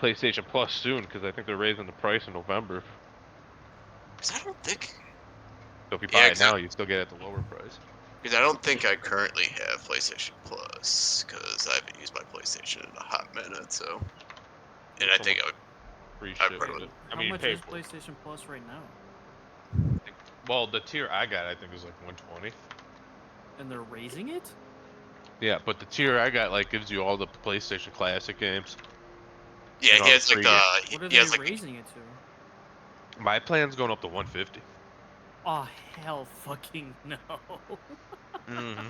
PlayStation Plus soon because I think they're raising the price in November. Because I don't think. So if you buy Yeah, it now, you still get it at the lower price. because I don't think I currently have PlayStation Plus because I haven't used my PlayStation in a hot minute. So, and It's I think almost free I probably shipping. would. I How mean, you much pay is for it. PlayStation Plus right now? Well, the tier I got, I think, is like 120. And they're raising it? Yeah, but the tier I got like gives you all the PlayStation Classic games Yeah, and he all the has like free the. games. What are He they has like. raising it to? My plan's going up to 150. Oh hell fucking no. Mm-hmm.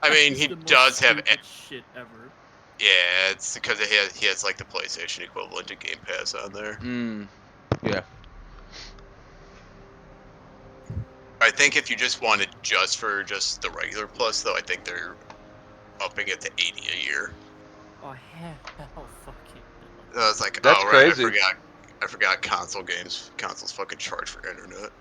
I That mean, is he the most does have. stupid shit ever. Yeah, it's because he has like the PlayStation equivalent to Game Pass on there. Yeah. I think if you just wanted just for just the regular plus though, I think they're upping it to 80 a year. Oh hell fucking no. I was like, That's oh right, I crazy. forgot. I forgot consoles fucking charge for internet.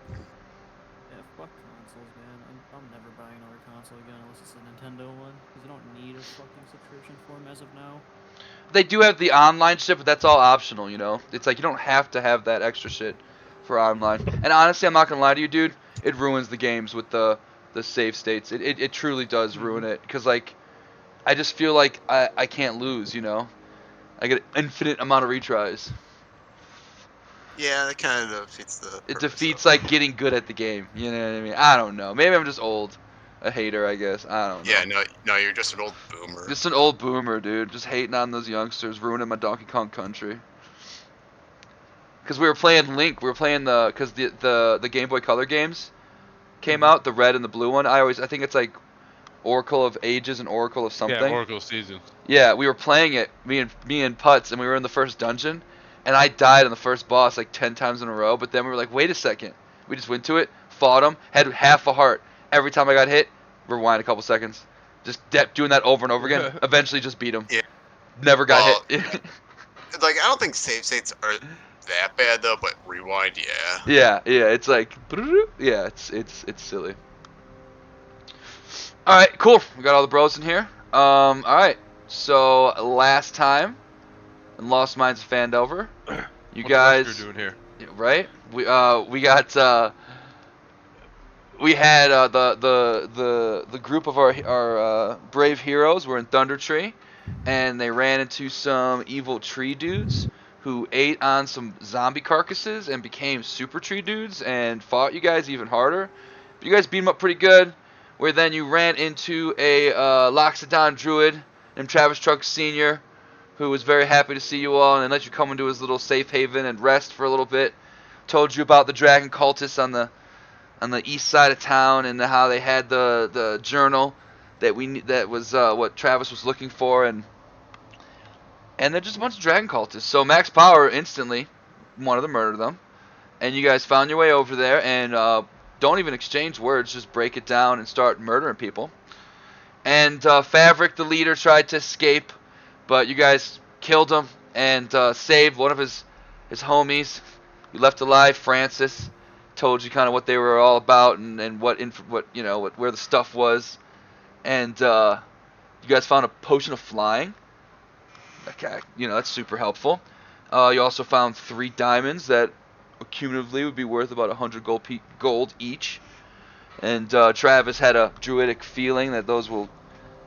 Yeah, fuck consoles, man. I'm never buying another console again unless it's a Nintendo one, because you don't need a fucking subscription for them as of now. They do have the online shit, but that's all optional, you know? It's like you don't have to have that extra shit for online. And honestly, I'm not gonna lie to you, dude. It ruins the games with the save states. It truly does ruin it. Because, like, I just feel like I can't lose, you know? I get an infinite amount of retries. Yeah, that kind of defeats the It purpose defeats, of it. like, getting good at the game. You know what I mean? I don't know. Maybe I'm just old. A hater, I guess. I don't know. Yeah, no, you're just an old boomer. Just an old boomer, dude. Just hating on those youngsters, ruining my Donkey Kong Country. Because we were playing Link, we were playing because the Game Boy Color games came out, the red and the blue one. I think it's like Oracle of Ages and Oracle of Yeah, something. Oracle Seasons. Yeah, we were playing it, me and Putz, and we were in the first dungeon, and I died on the first boss like 10 times in a row. But then we were like, wait a second, we just went to it, fought him, had half a heart. Every time I got hit, rewind a couple seconds, just doing that over and over again. Eventually, just beat him. Yeah. Never got Well, hit. like I don't think save states are that bad though, but rewind, yeah. Yeah, it's like, yeah, it's silly. All right, cool. We got all the bros in here. All right. So last time in Lost Mines of Fandover, you What's guys, Wesker doing here? right? We got we had the group of our brave heroes were in Thunder Tree, and they ran into some evil tree dudes who ate on some zombie carcasses and became super tree dudes and fought you guys even harder. But you guys beat them up pretty good. Where then you ran into a Loxodon druid named Travis Trunk Sr., who was very happy to see you all and let you come into his little safe haven and rest for a little bit. Told you about the dragon cultists on the east side of town and how they had the journal that was what Travis was looking for, and they're just a bunch of dragon cultists. So Max Power instantly wanted to murder them, and you guys found your way over there and don't even exchange words, just break it down and start murdering people. And Favric, the leader, tried to escape, but you guys killed him and saved one of his homies. You left alive, Francis. Told you kind of what they were all about and what where the stuff was. And you guys found a potion of flying. Okay, that's super helpful. You also found 3 diamonds that cumulatively would be worth about 100 gold each. And Travis had a druidic feeling that those will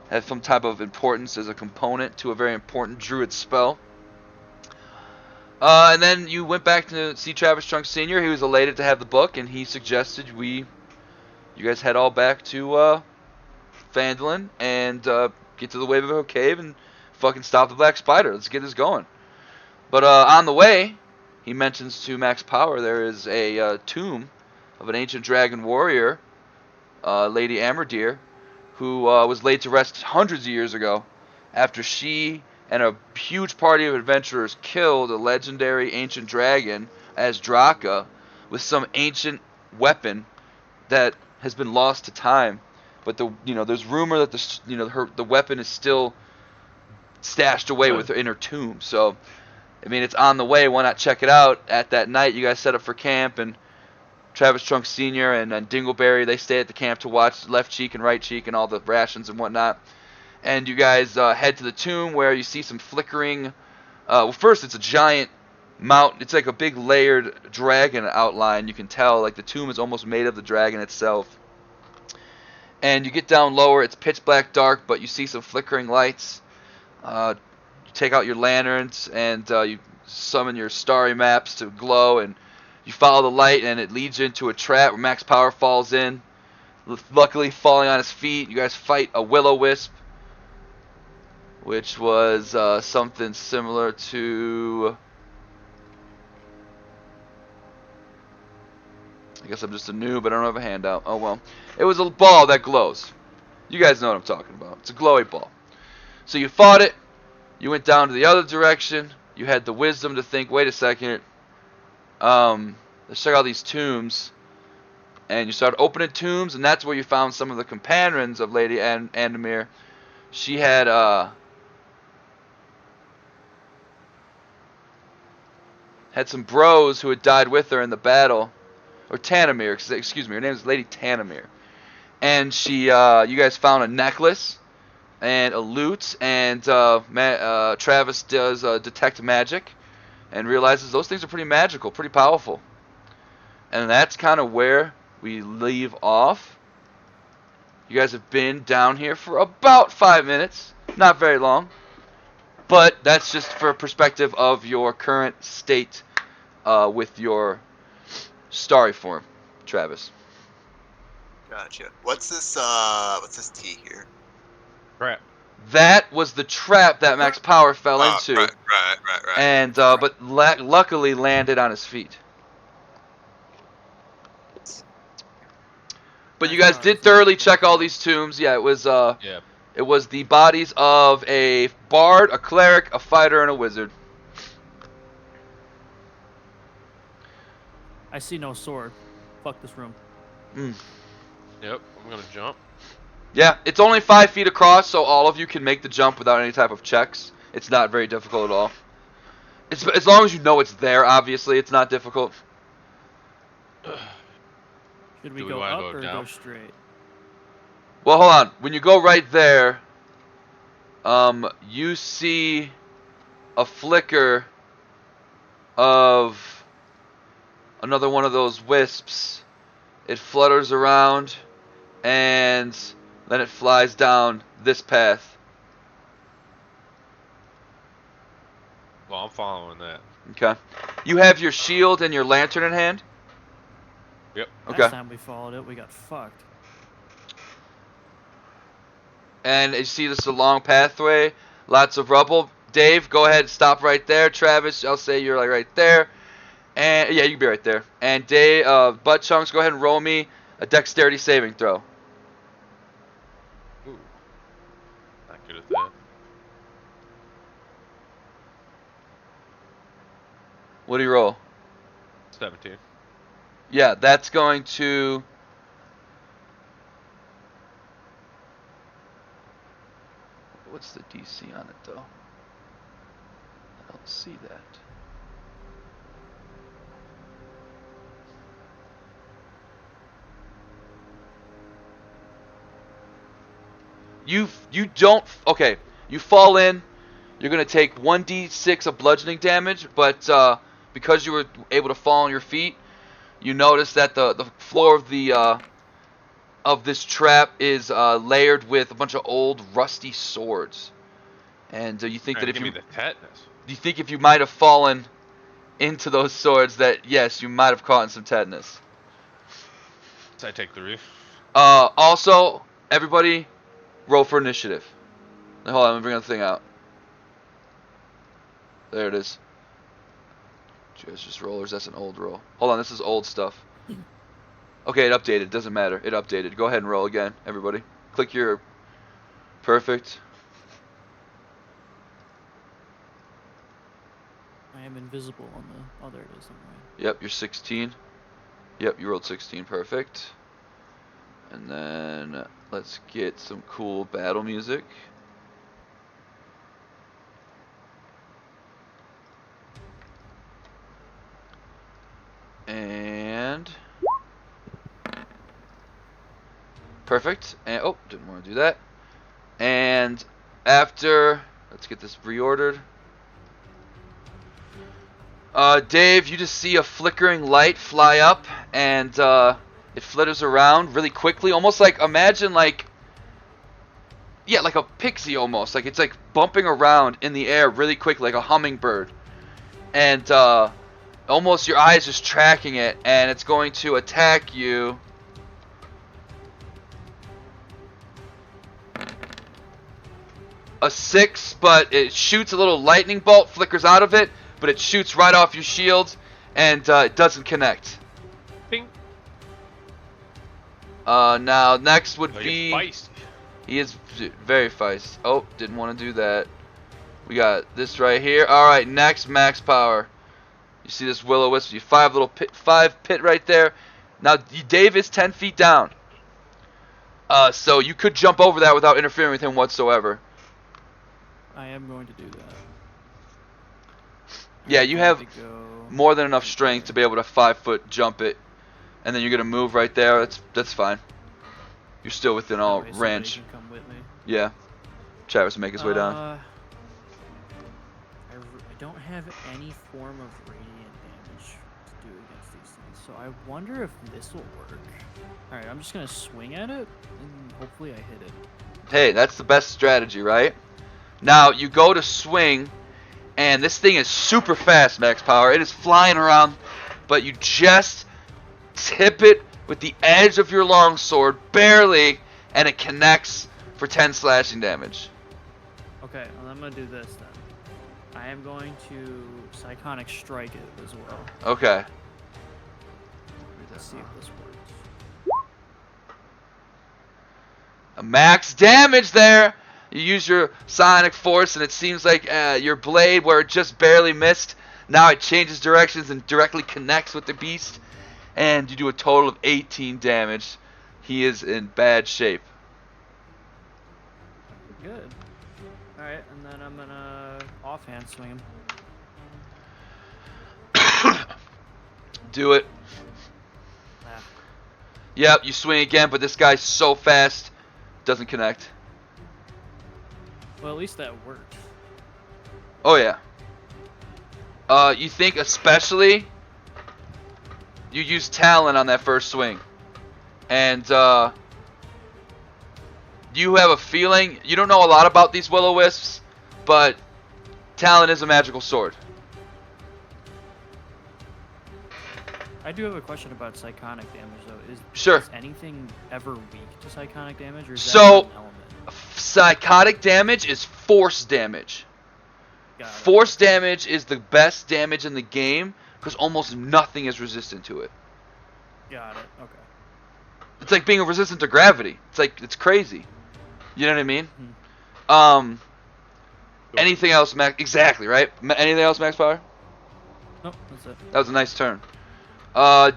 have some type of importance as a component to a very important druid spell. And then you went back to see Travis Trunk Sr. He was elated to have the book, and he suggested you guys head all back to Phandalin and get to the Wave of Hill Cave and fucking stop the Black Spider. Let's get this going. But on the way, he mentions to Max Power there is a tomb of an ancient dragon warrior, Lady Amerdeer, who was laid to rest hundreds of years ago after she and a huge party of adventurers killed a legendary ancient dragon as Draka with some ancient weapon that has been lost to time. But there's rumor that the weapon is still stashed away with her in her tomb. So, I mean, it's on the way. Why not check it out? At that night, you guys set up for camp, and Travis Trunk Sr. and Dingleberry, they stay at the camp to watch left cheek and right cheek and all the rations and whatnot. And you guys head to the tomb where you see some flickering Well, first it's a giant mountain. It's like a big layered dragon outline. You can tell like the tomb is almost made of the dragon itself. And you get down lower. It's pitch black dark, but you see some flickering lights. You take out your lanterns and you summon your starry maps to glow, and you follow the light, and it leads you into a trap where Max Power falls in. Luckily, falling on his feet, you guys fight a will-o-wisp, which was something similar to... I guess I'm just a noob, but I don't have a handout. Oh well. It was a ball that glows. You guys know what I'm talking about. It's a glowy ball. So you fought it. You went down to the other direction. You had the wisdom to think, wait a second. Let's check out these tombs. And you started opening tombs, and that's where you found some of the companions of Lady Andamir. She had some bros who had died with her in the battle. Or Tanamir, excuse me, her name is Lady Tanamir. And she, you guys found a necklace and a lute, and Travis does detect magic and realizes those things are pretty magical, pretty powerful. And that's kind of where we leave off. You guys have been down here for about 5 minutes, not very long, but that's just for perspective of your current state with your starry form, Travis. Gotcha. What's this T here? Crap. That was the trap that Max Power fell into, Right. and but luckily landed on his feet. But you guys did thoroughly check all these tombs. Yeah, it was Yeah. it was the bodies of a bard, a cleric, a fighter, and a wizard. I see no sword. Fuck this room. Yep. I'm gonna jump. Yeah, it's only 5 feet across, so all of you can make the jump without any type of checks. It's not very difficult at all. It's as long as you know it's there. Obviously, it's not difficult. Should we Do we go wanna up go or down? go straight? Well, hold on. When you go right there, you see a flicker of another one of those wisps. It flutters around, and then it flies down this path. Well, I'm following that. Okay. You have your shield and your lantern in hand? Yep. Okay. Last time we followed it, we got fucked. And you see this is a long pathway, lots of rubble. Dave, go ahead and stop right there. Travis, I'll say you're like right there. And yeah, you can be right there. And Dave, Butt Chunks, go ahead and roll me a dexterity saving throw. Ooh. Not good at that. What do you roll? 17. Yeah, that's going to... What's the DC on it, though? I don't see that. You don't... Okay, you fall in. You're going to take 1d6 of bludgeoning damage, but because you were able to fall on your feet, you notice that the floor of this trap is layered with a bunch of old rusty swords. And you think that if give you... me the tetanus. You think if you might have fallen into those swords that, yes, you might have caught in some tetanus. So I take 3. Also, everybody, roll for initiative. Hold on, let me bring the thing out. There it is. Just rollers, that's an old roll. Hold on, this is old stuff. Okay, it updated, doesn't matter. It updated. Go ahead and roll again, everybody. Click your... Perfect. I am invisible on the... Oh, there it is. Right. Yep, you're 16. Yep, you rolled 16, perfect. And then let's get some cool battle music. And perfect. And oh, didn't want to do that. And after, let's get this reordered. Dave, you just see a flickering light fly up, and it flitters around really quickly, almost like, imagine like, yeah, like a pixie almost. Like it's like bumping around in the air really quick, like a hummingbird. And almost your eyes just tracking it, and it's going to attack you. A 6, but it shoots a little lightning bolt, flickers out of it, but it shoots right off your shield, and it doesn't connect. Ping. Now next would Oh, be. you're feisty. He is very feisty. Oh, didn't want to do that. We got this right here. All right, next max power. You see this will-o-wisp? You 5 pit right there. Now Dave is 10 feet down. So you could jump over that without interfering with him whatsoever. I am going to do that. Yeah, I'm you going have to go more than enough strength to be able to 5-foot jump it, and then you're gonna move right there. That's fine. You're still within all that way somebody range. can come with me. Yeah. Travis will make his way down. I don't have any form of radiant damage to do against these things, so I wonder if this will work. Alright, I'm just gonna swing at it, and hopefully I hit it. Hey, that's the best strategy, right? Now you go to swing, and this thing is super fast, max power. It is flying around, but you just tip it with the edge of your longsword, barely, and it connects for 10 slashing damage. Okay, well, I'm gonna do this then. I am going to Psychonic Strike it as well. Okay. Let's see if this works. A max damage there. You use your Sonic Force, and it seems like your blade, where it just barely missed, now it changes directions and directly connects with the beast, and you do a total of 18 damage. He is in bad shape. Good. Alright, and then I'm gonna offhand swing him. Do it. Ah, Yep, you swing again, but this guy's so fast, doesn't connect. well, at least that worked. Oh yeah. You think especially you use Talon on that first swing, and you have a feeling, you don't know a lot about these will-o-wisps, but Talon is a magical sword. I do have a question about psychonic damage, though. Sure. Is anything ever weak to psychonic damage, or is that So, not an element? Psychotic damage is force damage. Got it. Force damage is the best damage in the game because almost nothing is resistant to it. Got it. Okay. It's like being resistant to gravity. It's crazy. You know what I mean? Anything else, Max? Exactly, right? Anything else, Max Power? Nope, that's it. That was a nice turn. Butt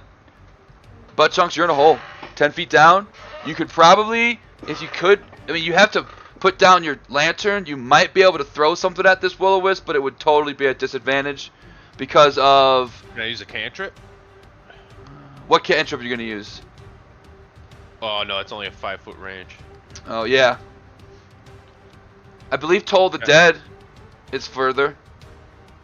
Chunks, you're in a hole. 10 feet down. You could probably, if you could, I mean, you have to put down your lantern. You might be able to throw something at this will-o-wisp, but it would totally be at disadvantage because of... Can I use a cantrip? What cantrip are you going to use? Oh no, it's only a 5-foot range. Oh, yeah. I believe Toll the Dead is further.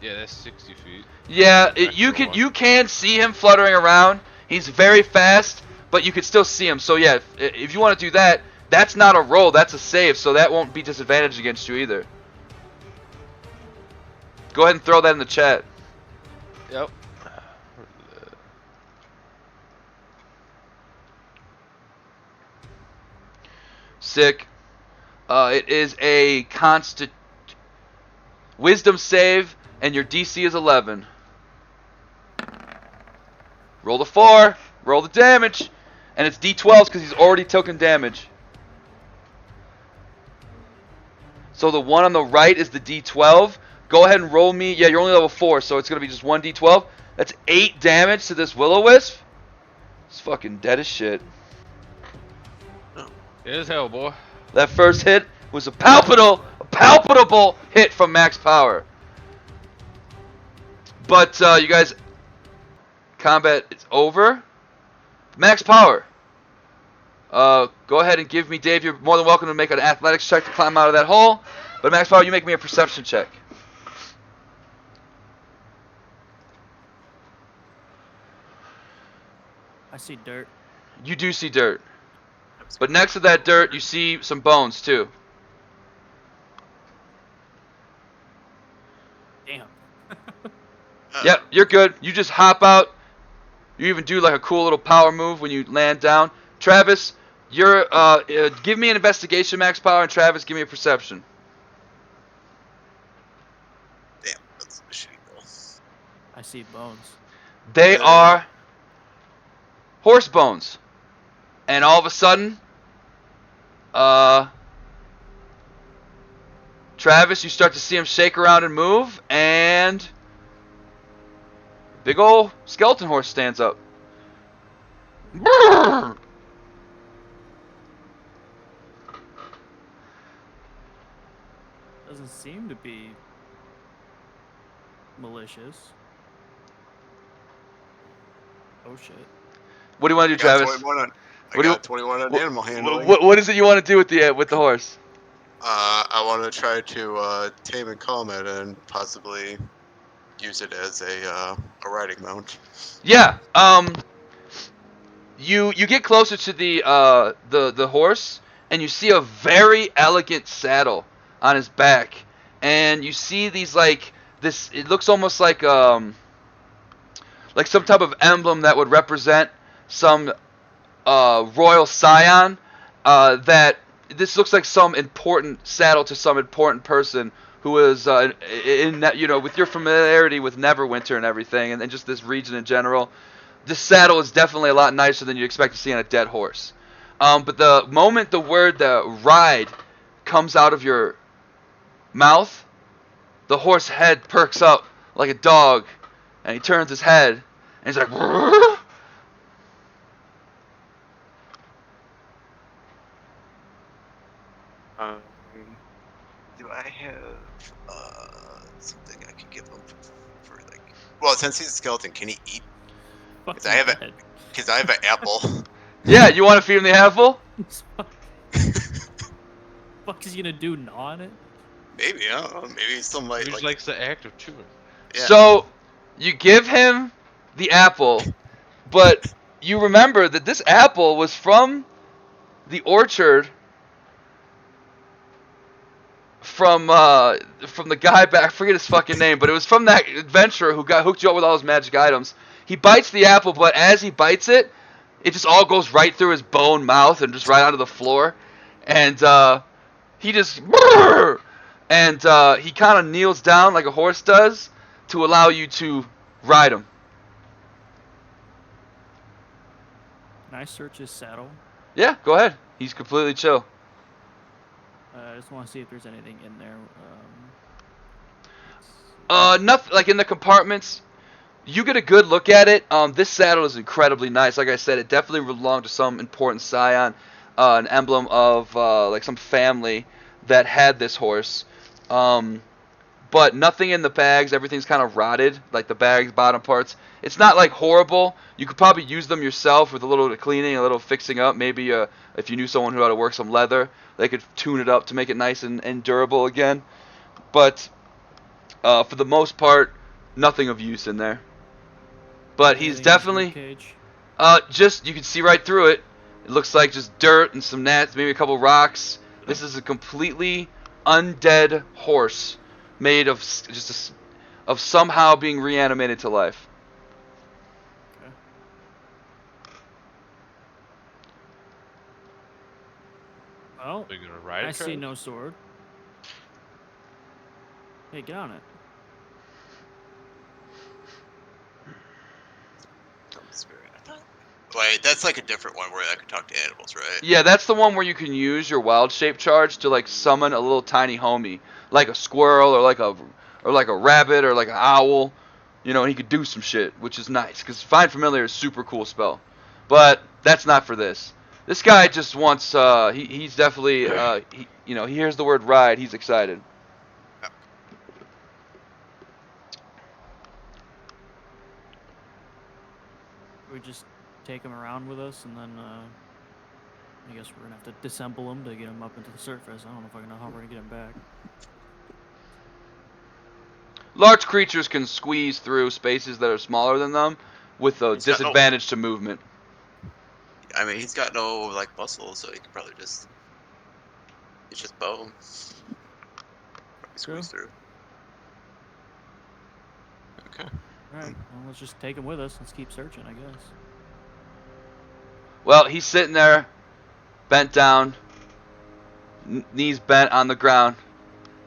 Yeah, that's 60 feet. Yeah, That's you the one. can see him fluttering around. He's very fast, but you can still see him. So yeah, if you want to do that, that's not a roll, that's a save, so that won't be disadvantaged against you either. Go ahead and throw that in the chat. Yep. Sick. It is a wisdom save, and your DC is 11. Roll the 4. Roll the damage. And it's D12s because he's already taken damage. So the one on the right is the D12. Go ahead and roll me. Yeah, you're only level 4, so it's going to be just 1 D12. That's 8 damage to this will-o-wisp. It's fucking dead as shit. It is hell, boy. That first hit was a palpable hit from Max Power. But you guys, combat is over. Max Power. Go ahead and give me, Dave. You're more than welcome to make an athletics check to climb out of that hole. But Max Power, you make me a perception check. see dirt. You do see dirt. But next to that dirt, you see some bones, too. Damn. Yep, you're good. You just hop out. You even do like a cool little power move when you land down. Travis, you're give me an investigation max power, and Travis, give me a perception. Damn, that's a shitty roll. I see bones. They are horse bones. And all of a sudden, Travis, you start to see him shake around and move, and big ol' skeleton horse stands up. Doesn't seem to be malicious. Oh shit. What do you want to do, I got Travis? 21 on, I What do you- got 21 on animal handling. What is it you want to do with the horse? I want to try to tame and calm it and possibly use it as a riding mount. Yeah. You get closer to the horse, and you see a very elegant saddle on his back, and you see these like this. It looks almost like some type of emblem that would represent some royal scion. That this looks like some important saddle to some important person who is with your familiarity with Neverwinter and everything, and just this region in general. This saddle is definitely a lot nicer than you'd expect to see on a dead horse. But the moment the word ride comes out of your mouth, the horse head perks up like a dog, and he turns his head, and he's like, Do I have something I could give him for like? Well, since he's a skeleton, can he eat? Fuck I have head. Because I have an apple. yeah, you want to feed him the apple? Fuck is he gonna do? Gnaw on it? Maybe, I don't know. Maybe some He like. just likes the act of chewing. Yeah. So, you give him the apple, but you remember that this apple was from the orchard from the guy back. I forget his fucking name, but it was from that adventurer who got hooked you up with all his magic items. He bites the apple, but as he bites it, it just all goes right through his bone mouth and just right onto the floor, and he just and he kind of kneels down like a horse does to allow you to ride him. Can I search his saddle? Yeah, go ahead. He's completely chill. I just want to see if there's anything in there. Nothing like in the compartments. You get a good look at it. This saddle is incredibly nice. Like I said, it definitely belonged to some important scion, an emblem of like some family that had this horse. But nothing in the bags. Everything's kind of rotted, like the bags, bottom parts. It's not like horrible. You could probably use them yourself with a little cleaning, a little fixing up. Maybe if you knew someone who had to work some leather, they could tune it up to make it nice and durable again. But for the most part, nothing of use in there. But he's anything in his definitely ribcage? just you can see right through it. It looks like just dirt and some gnats, maybe a couple rocks. This is a completely undead horse made of of somehow being reanimated to life. Okay. Well, Are you gonna ride it? I see Travis? no sword. Hey, get on it. Wait, that's like a different one where I can talk to animals, right? Yeah, that's the one where you can use your wild shape charge to like summon a little tiny homie, like a squirrel or like a rabbit or like an owl. You know, he could do some shit, which is nice because Find Familiar is a super cool spell. But that's not for this. This guy just wants. He's definitely. He hears the word ride. He's excited. We just take him around with us, and then I guess we're gonna have to disassemble him to get him up into the surface. I don't know if I know how we're gonna get him back. Large creatures can squeeze through spaces that are smaller than them with a He's got no- disadvantage to movement. I mean, he's got no like muscle, so he could probably just. It's just bone. Probably squeeze through. Okay. All right. Well, let's just take him with us. Let's keep searching, I guess. Well, he's sitting there, bent down, knees bent on the ground.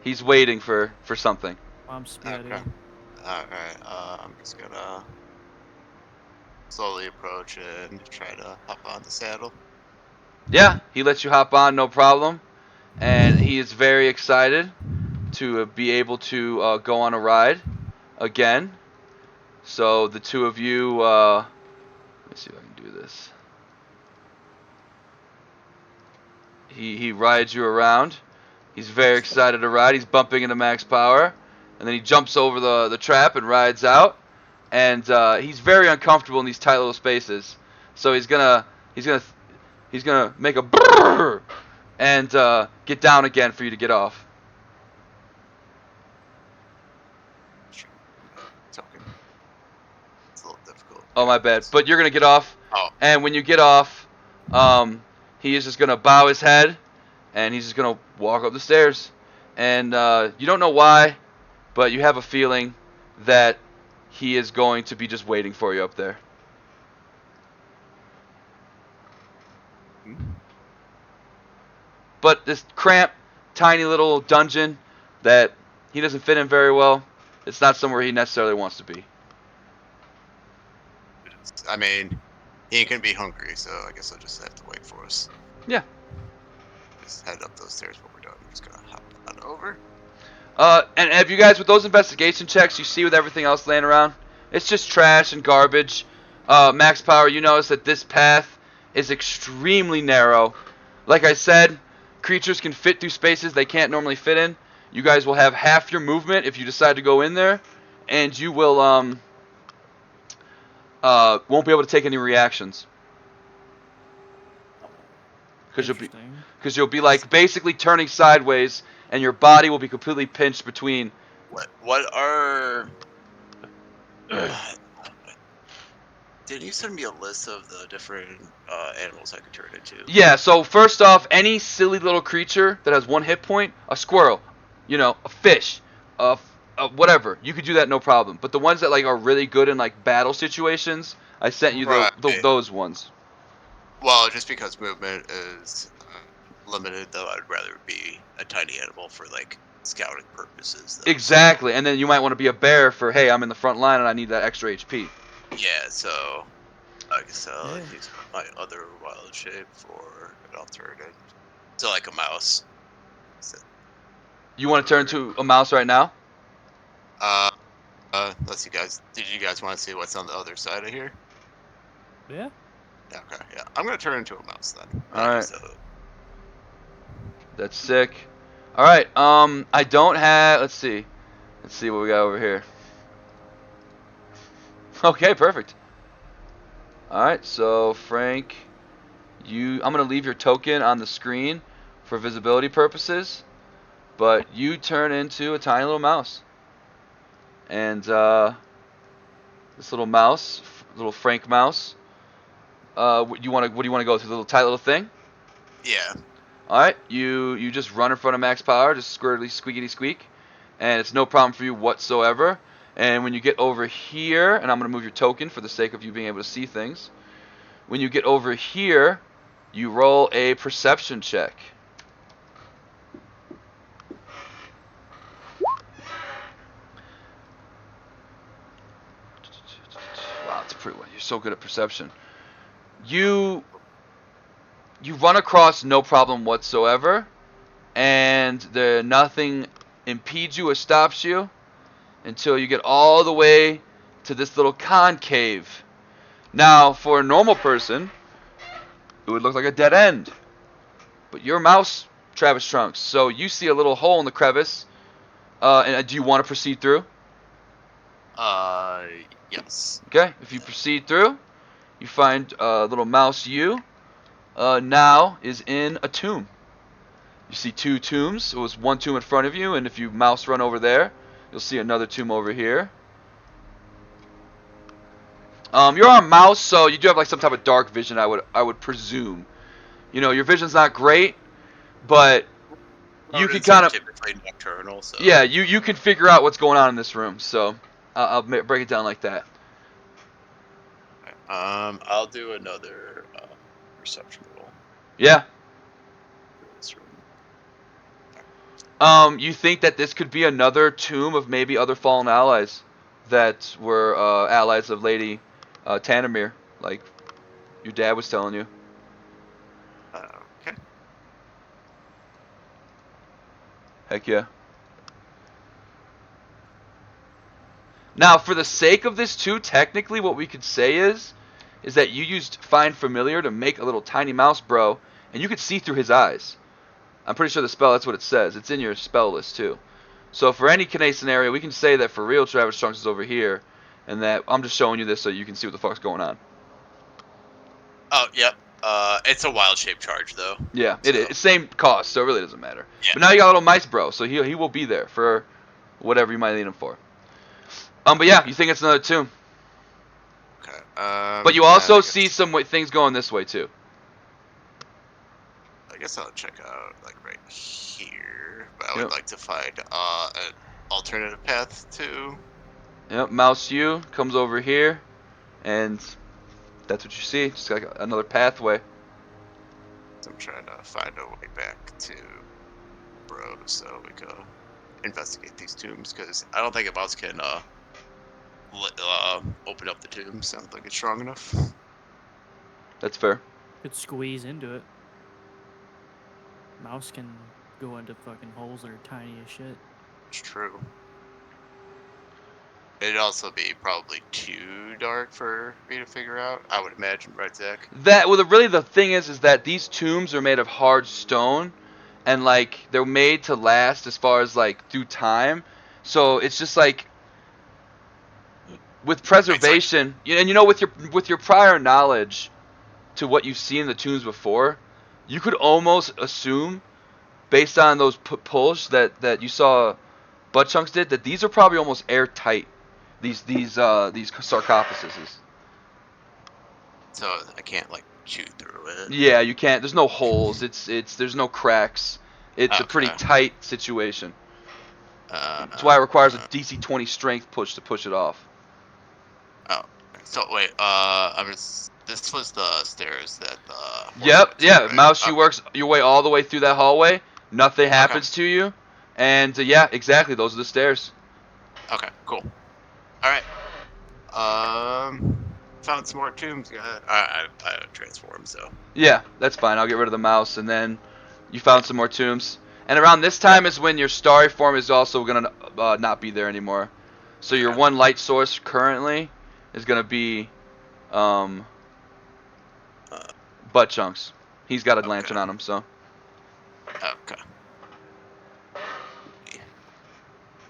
He's waiting for something. I'm spaghetti. Okay. All right. I'm just gonna slowly approach and try to hop on the saddle. Yeah, he lets you hop on, no problem, and he is very excited to be able to go on a ride again. So the two of you, let me see if I can do this. He rides you around. He's very excited to ride. He's bumping into max power, and then he jumps over the trap and rides out. And he's very uncomfortable in these tight little spaces. So he's gonna make a brrr and get down again for you to get off. Token. It's a little difficult. Oh, my bad. But you're gonna get off. Oh. And when you get off, he is just gonna bow his head, and he's just gonna walk up the stairs. And you don't know why, but you have a feeling that he is going to be just waiting for you up there. But this cramped, tiny little dungeon that he doesn't fit in very well, it's not somewhere he necessarily wants to be. I mean, he ain't gonna be hungry, so I guess I'll just have to wait for us. Yeah. Just head up those stairs when we're done. I'm just gonna hop on over. And have you guys, with those investigation checks, you see with everything else laying around, it's just trash and garbage. Max Power, you notice that this path is extremely narrow. Like I said, creatures can fit through spaces they can't normally fit in. You guys will have half your movement if you decide to go in there, and you will won't be able to take any reactions. Because you'll be like basically turning sideways, and your body will be completely pinched between. What are? Didn't you send me a list of the different animals I could turn into? Yeah. So first off, any silly little creature that has one hit point, a squirrel, a fish, whatever, you could do that no problem. But the ones that like are really good in like battle situations, I sent you those ones. Well, just because movement is limited, though, I'd rather be a tiny animal for like scouting purposes. Though. Exactly, and then you might want to be a bear for, hey, I'm in the front line and I need that extra HP. Yeah, so I guess I'll use my other wild shape for an alternative. So like a mouse. You want to turn to a mouse right now? Let's see, guys. Did you guys want to see what's on the other side of here? Yeah. Okay, yeah. I'm gonna turn into a mouse then. Alright. That's sick. Alright, I don't have, let's see what we got over here. Okay, perfect. Alright, so Frank, I'm gonna leave your token on the screen for visibility purposes, but you turn into a tiny little mouse. And this little mouse, little Frank mouse, what do you want to go through, the little tight little thing? Yeah. All right, you just run in front of max power, just squeakity squeak, and it's no problem for you whatsoever. And when you get over here, and I'm gonna move your token for the sake of you being able to see things. When you get over here, you roll a perception check. Wow, it's a pretty one. You're so good at perception. You run across no problem whatsoever, and nothing impedes you or stops you until you get all the way to this little concave. Now, for a normal person, it would look like a dead end. But you're a mouse, Travis Trunks, so you see a little hole in the crevice. And do you want to proceed through? Yes. Okay, if you proceed through, you find little mouse you now is in a tomb. You see two tombs. It was one tomb in front of you, and if you mouse run over there, you'll see another tomb over here. You're on mouse, so you do have like some type of dark vision. I would presume. You know, your vision's not great, but you can Rodents are kind of typically nocturnal, so yeah. You can figure out what's going on in this room. So I'll break it down like that. I'll do another perception roll Yeah. for this room. You think that this could be another tomb of maybe other fallen allies that were allies of Lady Tanamir, like your dad was telling you. Okay. Heck yeah. Now, for the sake of this too, technically what we could say is that you used Find Familiar to make a little tiny mouse bro, and you could see through his eyes. I'm pretty sure the spell, that's what it says. It's in your spell list too. So for any Kine scenario, we can say that for real Travis Trunks is over here, and that I'm just showing you this so you can see what the fuck's going on. Oh, yep. It's a wild shape charge though. Yeah, So, it is. It's same cost, so it really doesn't matter. Yeah. But now you got a little mice bro, so he will be there for whatever you might need him for. But yeah, you think it's another tomb. Okay. But you and also I see guess- some things going this way too. I guess I'll check out like right here, but I would Yep. like to find an alternative path to. Yep, mouse U comes over here, and that's what you see. Just like another pathway. I'm trying to find a way back to Bro, so we go investigate these tombs because I don't think a mouse can open up the tombs. Sounds like it's strong enough. That's fair. Could squeeze into it. Mouse can go into fucking holes that are tiny as shit. It's true. It'd also be probably too dark for me to figure out. I would imagine, right, Zach? Really the thing is that these tombs are made of hard stone, and like they're made to last as far as like through time. So it's just like with preservation, and you know with your prior knowledge to what you've seen in the tombs before, you could almost assume, based on those pulls that you saw Butt Chunks did, that these are probably almost airtight. These sarcophaguses. So I can't like chew through it. Yeah, you can't. There's no holes. There's no cracks. It's a pretty Okay. tight situation. Uh, That's why it requires a DC 20 strength push to push it off. Oh, so wait. This was the stairs that the. Yep. Yeah. Right? Mouse, you Okay. works your way all the way through that hallway. Nothing happens to you. And yeah, exactly. Those are the stairs. Okay. Cool. All right. Found some more tombs. I transformed, so. Yeah, that's fine. I'll get rid of the mouse, and then you found some more tombs. And around this time is when your starry form is also gonna not be there anymore. So your one light source currently is gonna be Butt Chunks. He's got a lantern on him, so. Okay.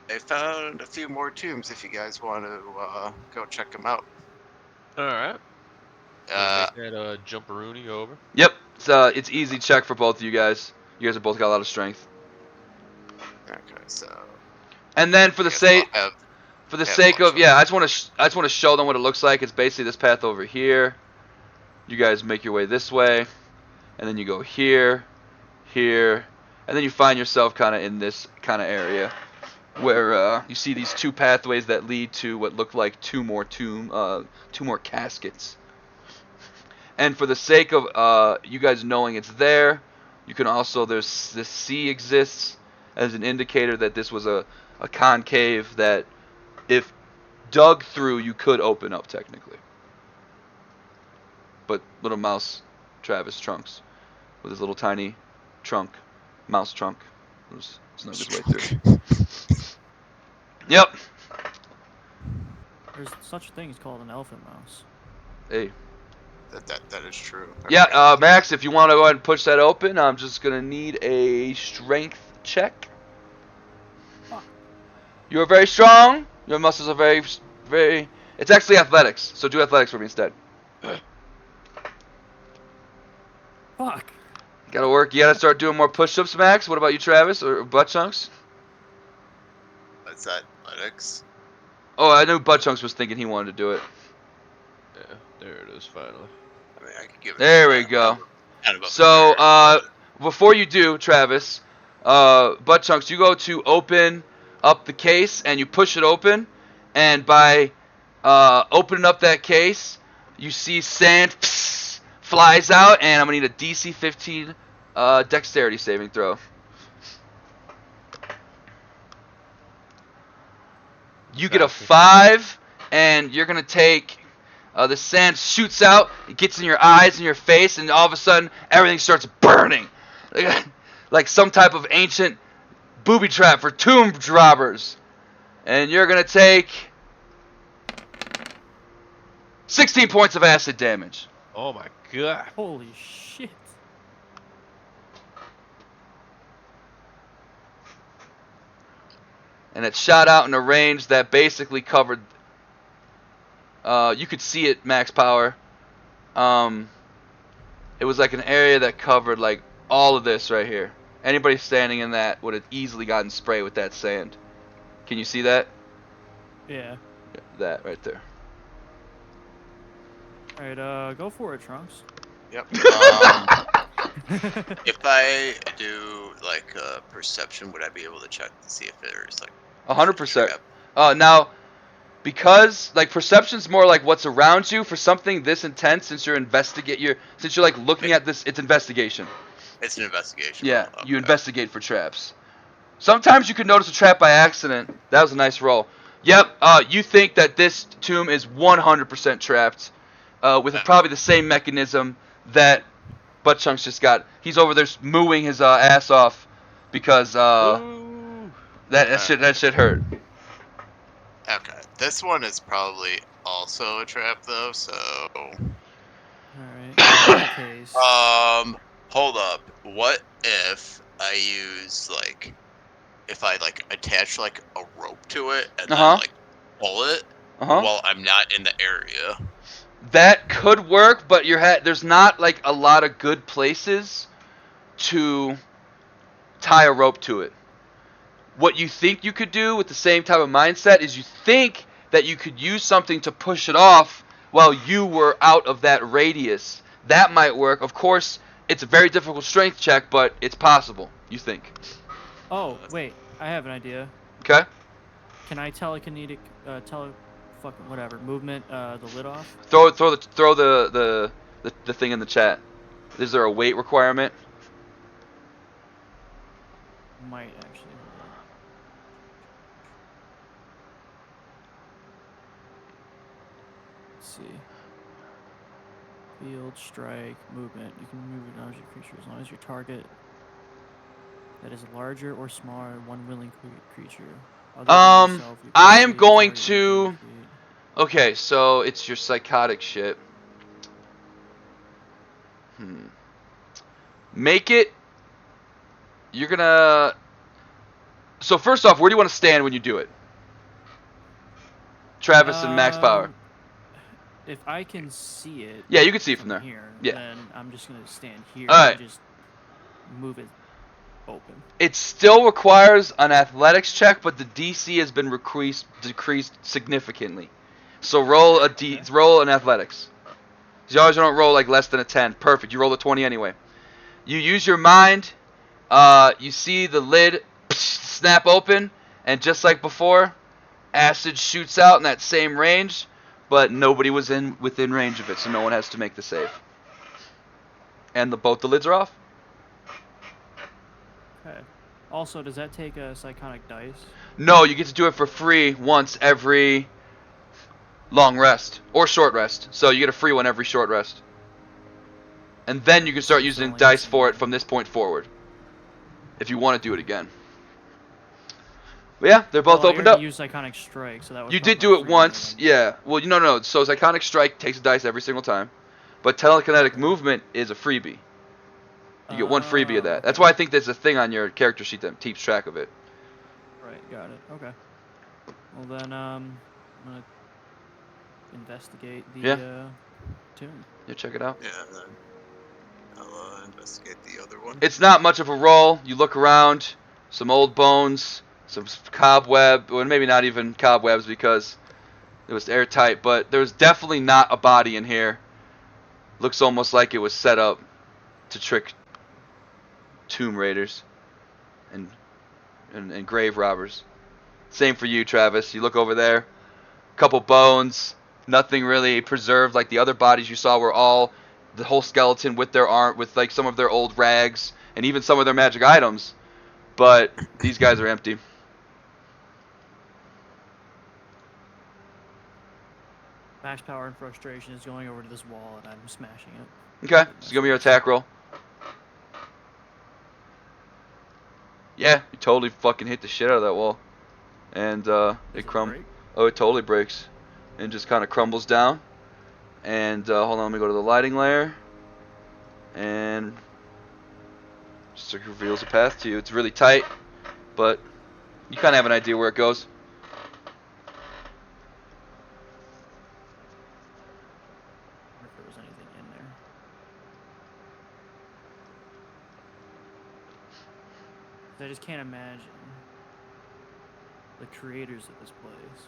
I found a few more tombs. If you guys want to go check them out. All right. Make that jumperoonie over. Yep, it's easy check for both of you guys. You guys have both got a lot of strength. Okay, so. And then for the I guess sake I'll have- For the Yeah, sake watch of I just want to show them what it looks like. It's basically this path over here. You guys make your way this way, and then you go here, here, and then you find yourself kind of in this kind of area where you see these two pathways that lead to what look like two more caskets. And for the sake of you guys knowing it's there, you can also this C exists as an indicator that this was a concave that, if dug through, you could open up technically. But little mouse Travis Trunks with his little tiny mouse trunk, it's no good way through. Yep. There's such things called an elephant mouse. Hey. That is true. Yeah, Max, if you want to go ahead and push that open, I'm just gonna need a strength check. You are very strong. Your muscles are very, very. It's actually athletics, so do athletics for me instead. Fuck. Gotta work. You gotta start doing more push-ups, Max. What about you, Travis, or Butt Chunks? What's that? Athletics? Oh, I knew Butt Chunks was thinking he wanted to do it. Yeah, there it is finally. I mean, I could give it. There a we shot. go. Kind of So, unprepared, before you do, Travis, Butt Chunks, you go to open up the case and you push it open, and by opening up that case, you see sand flies out, and I'm gonna need a DC 15 dexterity saving throw. You get a 5, and you're gonna take. The sand shoots out, it gets in your eyes and your face, and all of a sudden, everything starts burning. Like some type of ancient booby trap for tomb robbers. And you're going to take 16 points of acid damage. Oh my god. Holy shit. And it shot out in a range that basically covered. You could see it max power. It was like an area that covered like all of this right here. Anybody standing in that would have easily gotten sprayed with that sand. Can you see that? Yeah. Yeah, that right there. Alright, go for it, Trunks. Yep. If I do like perception, would I be able to check to see if there's like 100%. Now, because like perception's more like what's around you for something this intense. Since you're like looking at this, it's investigation. It's an investigation. Yeah, Okay. you investigate for traps. Sometimes you can notice a trap by accident. That was a nice roll. Yep. You think that this tomb is 100% trapped, with probably the same mechanism that Butt Chunks just got. He's over there mooing his ass off because that shit hurt. Okay. This one is probably also a trap though, so Alright. In that case. hold up. What if I use like if I like attach like a rope to it and then like pull it while I'm not in the area? That could work, but there's not like a lot of good places to tie a rope to it. What you think you could do with the same type of mindset is you think that you could use something to push it off while you were out of that radius. That might work. Of course, it's a very difficult strength check, but it's possible, you think. Oh, wait. I have an idea. Okay? Can I telekinetic, fucking whatever, movement, the lid off? Throw the thing in the chat. Is there a weight requirement? Might actually. Hold on. Let's see. Field, strike, movement. You can move an object creature as long as your target that is larger or smaller than one willing creature. Other than yourself, you can I am create a going target to. you can create. Okay, so it's your psychotic shit. Make it. You're gonna. So first off, where do you want to stand when you do it? Travis and max power. If I can see it. Yeah, you can see it from there. Here, Yeah. Then I'm just gonna stand here Alright. and just move it open. It still requires an athletics check, but the DC has been decreased significantly. So roll an athletics. You always don't roll like less than a 10. Perfect. You roll a 20 anyway. You use your mind. You see the lid snap open, and just like before, acid shoots out in that same range, but nobody was within range of it, so no one has to make the save. And both the lids are off. Okay. Also, does that take a psychotic dice? No, you get to do it for free once every long rest or short rest. So you get a free one every short rest. And then you can start using dice for it from this point forward, if you want to do it again. But yeah, they're both opened up. Use Iconic Strike, so that was You did do it once, yeah. Well, no. So Iconic Strike takes a dice every single time, but Telekinetic Movement is a freebie. You get one freebie of that. That's why I think there's a thing on your character sheet that keeps track of it. Right, got it. Okay. Well then, I'm gonna investigate the tomb. Yeah, check it out. Yeah, then I'll investigate the other one. It's not much of a roll. You look around, some old bones, some cobweb, or maybe not even cobwebs because It was airtight, but there was definitely not a body in here. Looks almost like it was set up to trick tomb raiders and grave robbers. Same for you, Travis. You look over there, couple bones, nothing really preserved like the other bodies you saw were all the whole skeleton with their arm, with like some of their old rags and even some of their magic items. But these guys are empty. Max power and frustration is going over to this wall, and I'm smashing it. Okay, so give me your attack roll. Yeah, you totally fucking hit the shit out of that wall. And it break? Oh, it totally breaks. And just kind of crumbles down. And hold on, let me go to the lighting layer. And just reveals a path to you. It's really tight, but you kind of have an idea where it goes. I wonder if there was anything in there. I just can't imagine the creators of this place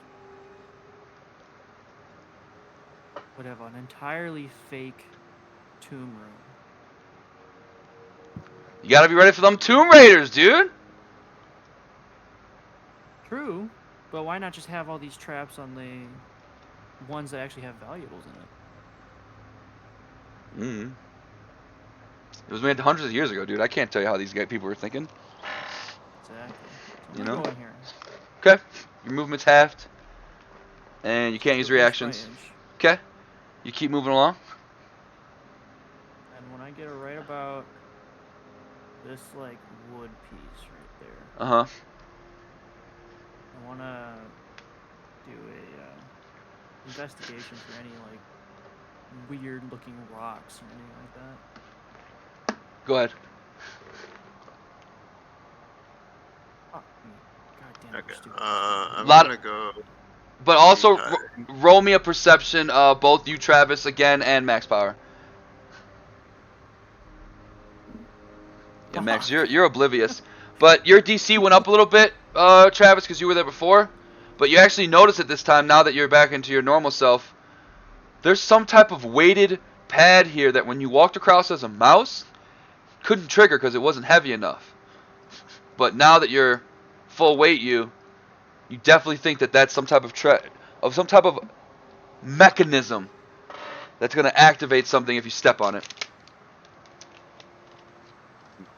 would have an entirely fake tomb room. You gotta be ready for them Tomb Raiders, dude! True, but why not just have all these traps on the ones that actually have valuables in it? Mm-hmm. It was made hundreds of years ago, dude. I can't tell you how these people were thinking. Exactly. So You I'm know? going here. Okay, your movement's halved. And you can't use Inch by reactions. inch. Okay, you keep moving along. And when I get right about this like wood piece right there, Uh-huh. I wanna do a investigation for any like weird looking rocks or anything like that. Go ahead. Oh, God damn it, Okay. stupid. I'm Lot- gonna go. But also, Okay. roll me a perception, both you, Travis, again, and Max Power. Yeah, Max, you're oblivious. But your DC went up a little bit, Travis, because you were there before. But you actually notice it this time, now that you're back into your normal self. There's some type of weighted pad here that when you walked across as a mouse, couldn't trigger because it wasn't heavy enough. But now that you're full weight, you definitely think that that's some type of some type of mechanism that's going to activate something if you step on it.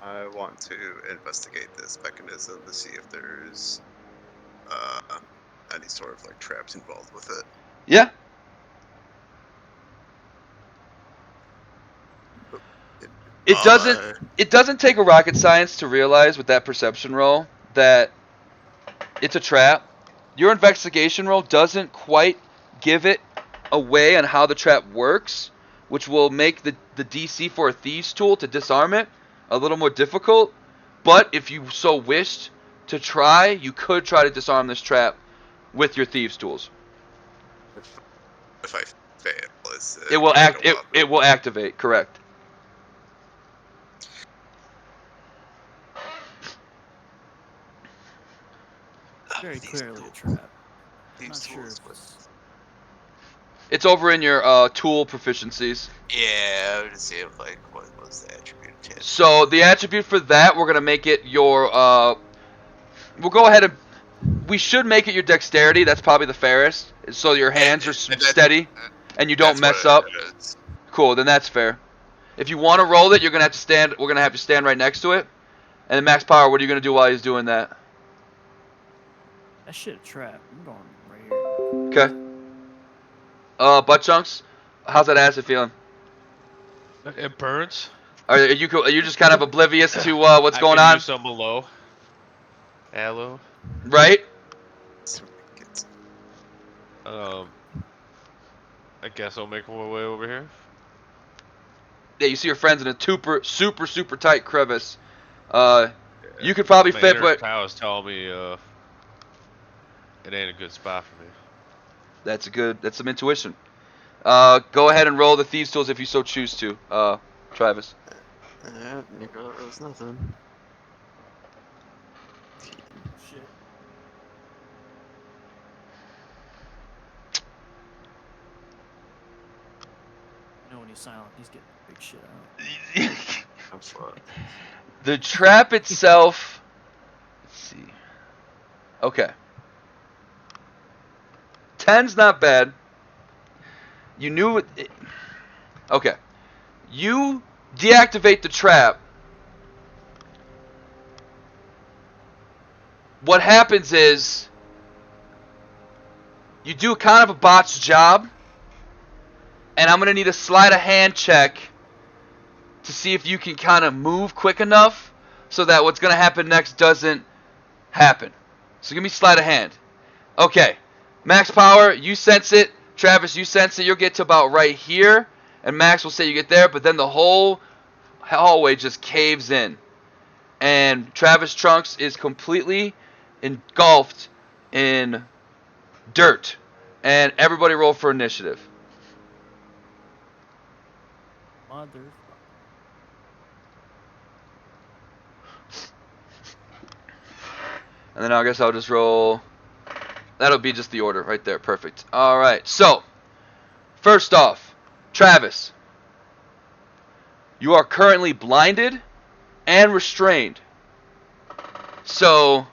I want to investigate this mechanism to see if there's any sort of like traps involved with it. Yeah. It doesn't take a rocket science to realize with that perception roll that it's a trap. Your investigation roll doesn't quite give it away on how the trap works, which will make the DC for a thieves tool to disarm it a little more difficult. But if you so wished to try, you could try to disarm this trap with your thieves tools. If I fail, It will it will activate, correct. Very clearly a trap. I'm not sure if it's over in your tool proficiencies. Yeah, I would see if like what was the attribute attached. So the attribute for that, we're gonna make it your we'll go ahead and we should make it your dexterity. That's probably the fairest. So your hands are steady and you don't mess up. Cool, then that's fair. If you want to roll it, you're gonna have to stand. We're gonna have to stand right next to it. And then Max Power, what are you gonna do while he's doing that? that shit a trap. I'm going right here. Okay. Butt chunks. How's that acid feeling? It burns. Are you just kind of oblivious to what's going I on? use some aloe. Right. I guess I'll make my way over here. Yeah, you see your friends in a super tight crevice. You could probably My fit, inner but cow is telling me it ain't a good spot for me. that's some intuition. Go ahead and roll the thieves tools if you so choose to, Travis. Yeah, Nico, that was nothing. Shit. he's silent. He's getting big shit out. I'm fucked. The trap itself. Let's see. Okay. 10's not bad. You knew it. Okay. You deactivate the trap. What happens is you do kind of a botched job, and I'm going to need a sleight of hand check to see if you can kind of move quick enough so that what's going to happen next doesn't happen. So give me sleight of hand. Okay. Max power, you sense it. Travis, you sense it. You'll get to about right here, and Max will say you get there, but then the whole hallway just caves in. And Travis Trunks is completely engulfed in dirt. And everybody roll for initiative. Mother. And then I guess I'll just roll. That'll be just the order right there. Perfect. Alright, so. First off, Travis. You are currently blinded and restrained. So.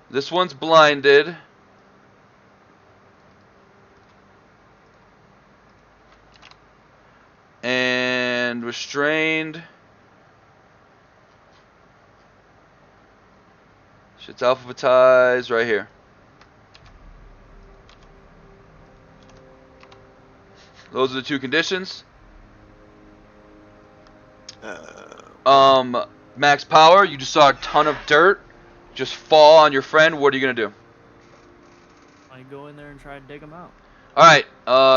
This one's blinded. And restrained. Shit's alphabetized right here. Those are the two conditions. Max power, you just saw a ton of dirt just fall on your friend. What are you gonna do? I go in there and try to dig him out. Alright,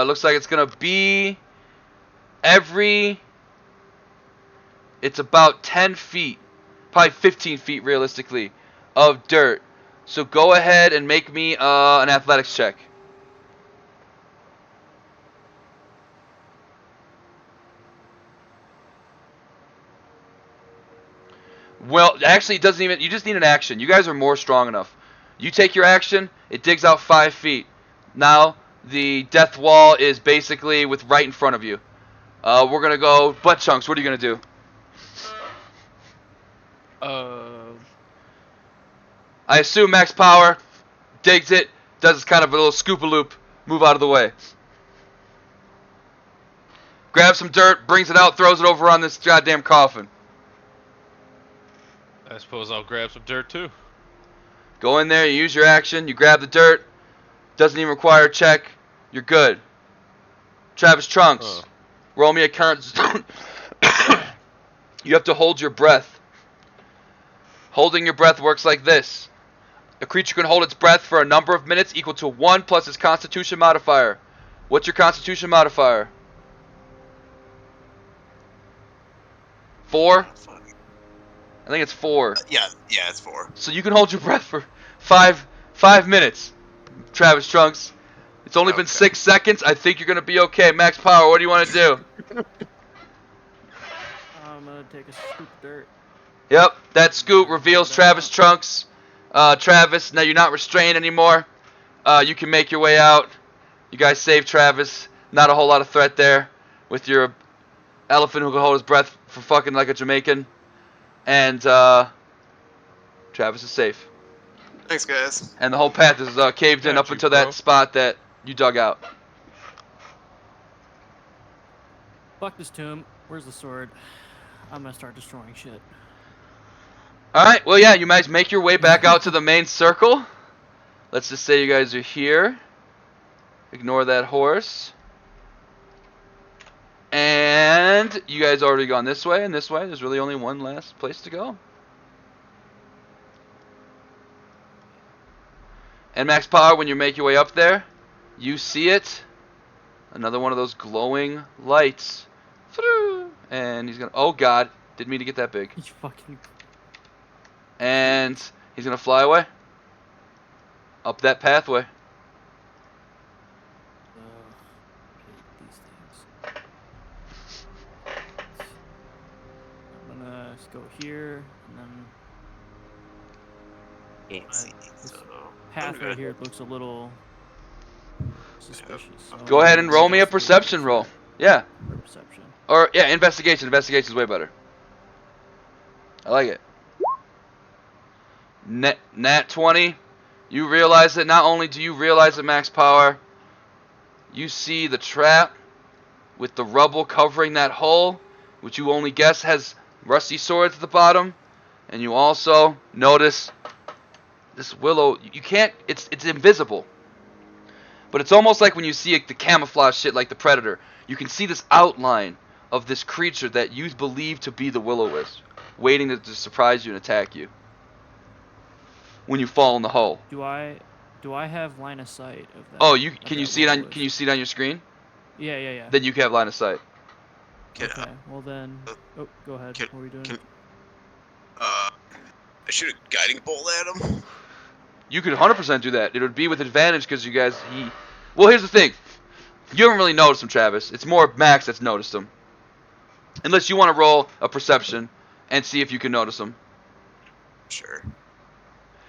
looks like it's gonna be it's about 10 feet, probably 15 feet realistically, of dirt. So go ahead and make me an athletics check. Well, actually, it doesn't even. You just need an action. You guys are more strong enough. You take your action. It digs out 5 feet. Now the death wall is basically with right in front of you. We're gonna go butt chunks. What are you gonna do? I assume max power digs it, does kind of a little scoop-a-loop, move out of the way. Grabs some dirt, brings it out, throws it over on this goddamn coffin. I suppose I'll grab some dirt too. Go in there, you use your action, you grab the dirt, doesn't even require a check, you're good. Travis Trunks, roll me a con. You have to hold your breath. Holding your breath works like this. A creature can hold its breath for a number of minutes equal to 1 plus its Constitution modifier. What's your Constitution modifier? 4? I think it's 4. Yeah, it's 4. So you can hold your breath for 5 minutes, Travis Trunks. It's only been 6 seconds. I think you're going to be okay. Max power, what do you want to do? I'm going to take a scoop of dirt. Yep, that scoop reveals Travis Trunks. Travis, now you're not restrained anymore. You can make your way out. You guys saved Travis. Not a whole lot of threat there with your elephant who can hold his breath for fucking like a Jamaican. And Travis is safe. Thanks, guys. And the whole path is caved in up until that spot that you dug out. Fuck this tomb. Where's the sword? I'm gonna start destroying shit. Alright, well yeah, you guys make your way back out to the main circle. Let's just say you guys are here. Ignore that horse. And you guys already gone this way and this way. There's really only one last place to go. And max power, when you make your way up there, you see it. Another one of those glowing lights. And he's gonna, oh god, didn't mean to get that big. You fucking... And he's gonna fly away. Up that pathway. These things. I'm gonna Let's go here, and then Can't see, this so path right here looks a little suspicious. So Go ahead and roll me a investigate perception for roll. it. Yeah. Or perception. Or yeah, investigation. Investigation is way better. I like it. Nat 20. You realize that not only do you realize that max power, you see the trap with the rubble covering that hole, which you only guess has rusty swords at the bottom, and you also notice this willow. You can't. It's invisible, but it's almost like when you see the camouflage shit like the Predator. You can see this outline of this creature that you believe to be the will-o-wisp, waiting to surprise you and attack you when you fall in the hole. Do I have line of sight of that? Oh, of can you that see it on will-o-wisp? your screen? Yeah. Then you can have line of sight. Okay. Well then. Oh, go ahead. What are we doing? I shoot a guiding bolt at him. You could 100% do that. It would be with advantage because you guys. Well, here's the thing. You haven't really noticed him, Travis. It's more Max that's noticed him. Unless you want to roll a perception and see if you can notice him. Sure.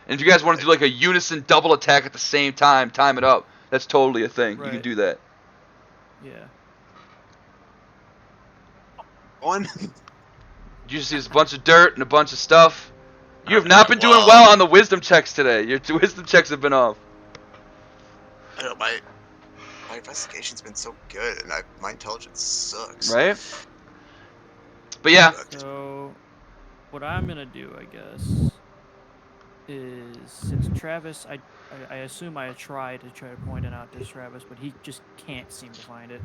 And if you guys want to do like a unison double attack at the same time, time it up. That's totally a thing. Right. You can do that. Yeah. One. You just see a bunch of dirt and a bunch of stuff. You have not been doing well on the wisdom checks today. Your wisdom checks have been off. I know my investigation's been so good, and my intelligence sucks. Right? But yeah. So, what I'm gonna do, I guess, is since Travis, I assume I try to point it out to Travis, but he just can't seem to find it.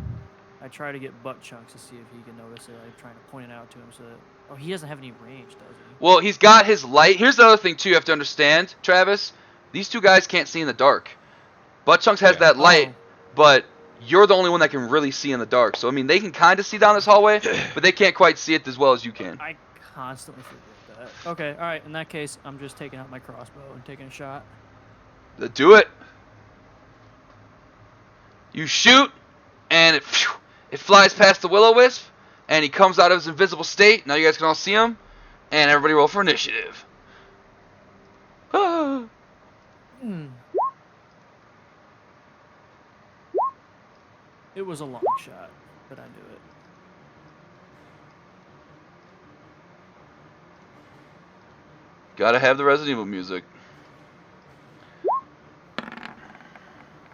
I try to get butt chunks to see if he can notice it. I'm trying to point it out to him so that. Oh, he doesn't have any range, does he? Well, he's got his light. Here's the other thing too. You have to understand, Travis. These two guys can't see in the dark. Butt chunks has that light, but you're the only one that can really see in the dark. So I mean, they can kind of see down this hallway, but they can't quite see it as well as you can. I constantly forget that. Okay, all right. In that case, I'm just taking out my crossbow and taking a shot. Do it. You shoot, and it flies past the will-o-wisp, and he comes out of his invisible state. Now you guys can all see him, and everybody roll for initiative. Ah. It was a long shot, but I knew it. Gotta have the Resident Evil music.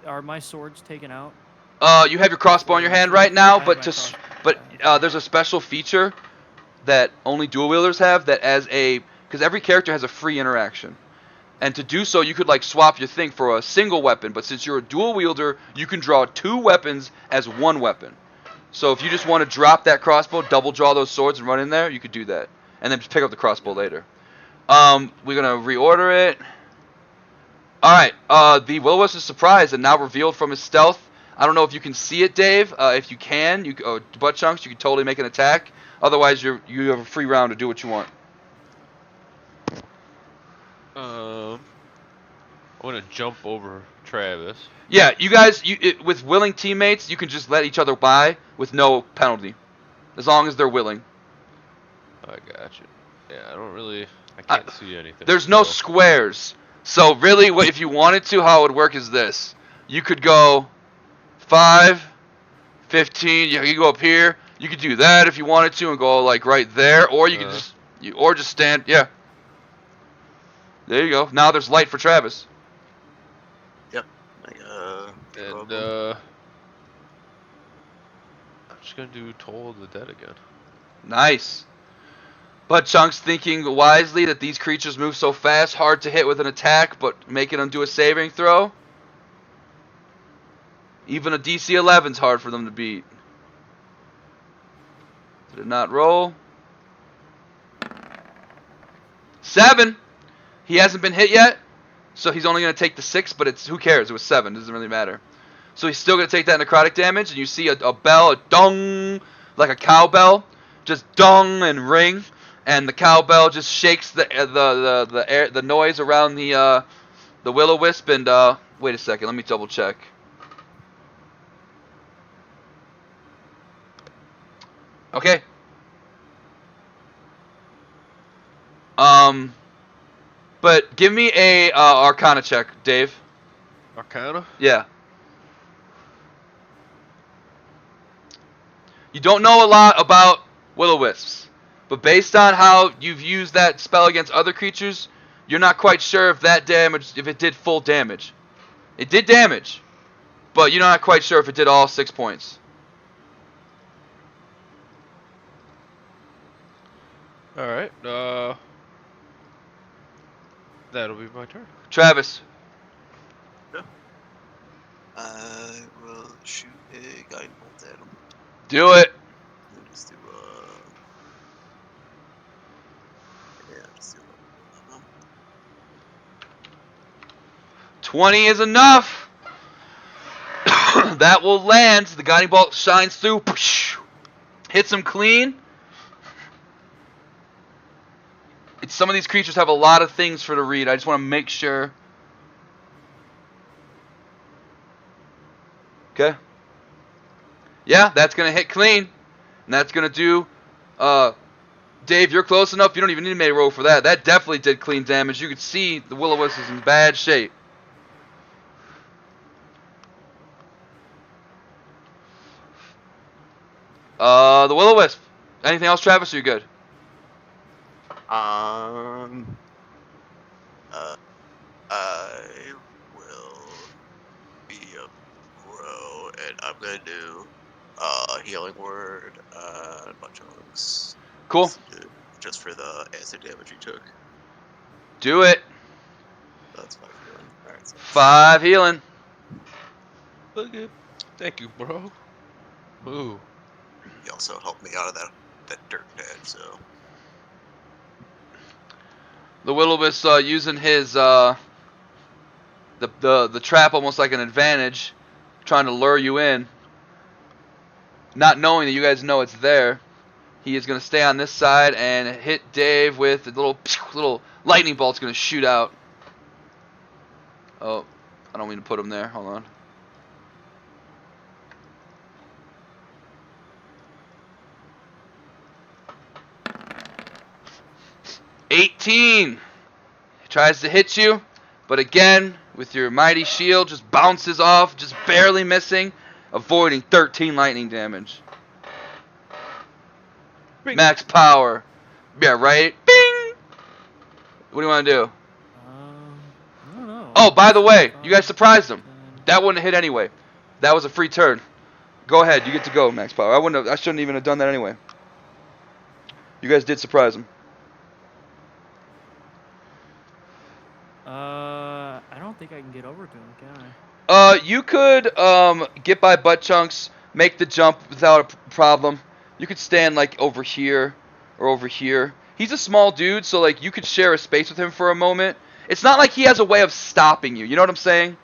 Are my swords taken out? You have your crossbow in your hand right now, but there's a special feature that only dual wielders have that because every character has a free interaction. And to do so, you could like swap your thing for a single weapon, but since you're a dual wielder, you can draw two weapons as one weapon. So if you just want to drop that crossbow, double draw those swords and run in there, you could do that. And then just pick up the crossbow later. We're gonna reorder it. Alright, the will-o-wisp is surprised and now revealed from his stealth. I don't know if you can see it, Dave. If you can, butt chunks, you can totally make an attack. Otherwise, you have a free round to do what you want. I want to jump over Travis. Yeah, you guys, with willing teammates, you can just let each other by with no penalty, as long as they're willing. I got you. Yeah, I can't see anything. There's no squares, so really, if you wanted to, how it would work is this: you could go 5, 15. You could go up here. You could do that if you wanted to, and go like right there, or you could just stand. Yeah. There you go. Now there's light for Travis. Yep. And I'm just gonna do Toll of the Dead again. Nice. But Chunks thinking wisely that these creatures move so fast, hard to hit with an attack, but making them do a saving throw. Even a DC 11's hard for them to beat. Did it not roll? 7. He hasn't been hit yet, so he's only going to take the 6, but who cares? It was 7. It doesn't really matter. So he's still going to take that necrotic damage, and you see a bell, a dong, like a cowbell, just dong and ring, and the cowbell just shakes the noise around the will-o-wisp, and wait a second, let me double check. Okay. But give me a Arcana check, Dave. Arcana? Yeah. You don't know a lot about will-o-wisps, but based on how you've used that spell against other creatures, you're not quite sure if it did full damage. It did damage, but you're not quite sure if it did all 6 points. Alright, that'll be my turn. Travis. I will shoot a guiding bolt at him. Do it. Just do just do 20 is enough. That will land. The guiding bolt shines through. Hits him clean. Some of these creatures have a lot of things for to read. I just want to make sure. Okay. Yeah, that's going to hit clean. And that's going to do... Dave, you're close enough. You don't even need to make a roll for that. That definitely did clean damage. You could see the will-o-wisp is in bad shape. The will-o-wisp. Anything else, Travis? Or you good? I will be a pro, and I'm gonna do healing word, a bunch of hooks. Cool. Just for the acid damage he took. Do it. That's 5 healing. Alright, so 5 healing. Okay. Thank you, bro. Ooh. he also helped me out of that dirt pad, so. The will-o-wisp using his the trap almost like an advantage, trying to lure you in. Not knowing that you guys know it's there, he is going to stay on this side and hit Dave with a little lightning bolt's going to shoot out. Oh, I don't mean to put him there. Hold on. $18. He tries to hit you, but again, with your mighty shield, just bounces off, just barely missing, avoiding 13 lightning damage. Bing. Max power. Yeah, right? Bing! What do you want to do? I don't know. Oh, by the way, you guys surprised him. That wouldn't have hit anyway. That was a free turn. Go ahead, you get to go, Max power. I shouldn't even have done that anyway. You guys did surprise him. I don't think I can get over to him, can I? You could get by butt chunks, make the jump without a problem. You could stand like over here or over here. He's a small dude, so like you could share a space with him for a moment. It's not like he has a way of stopping you. You know what I'm saying?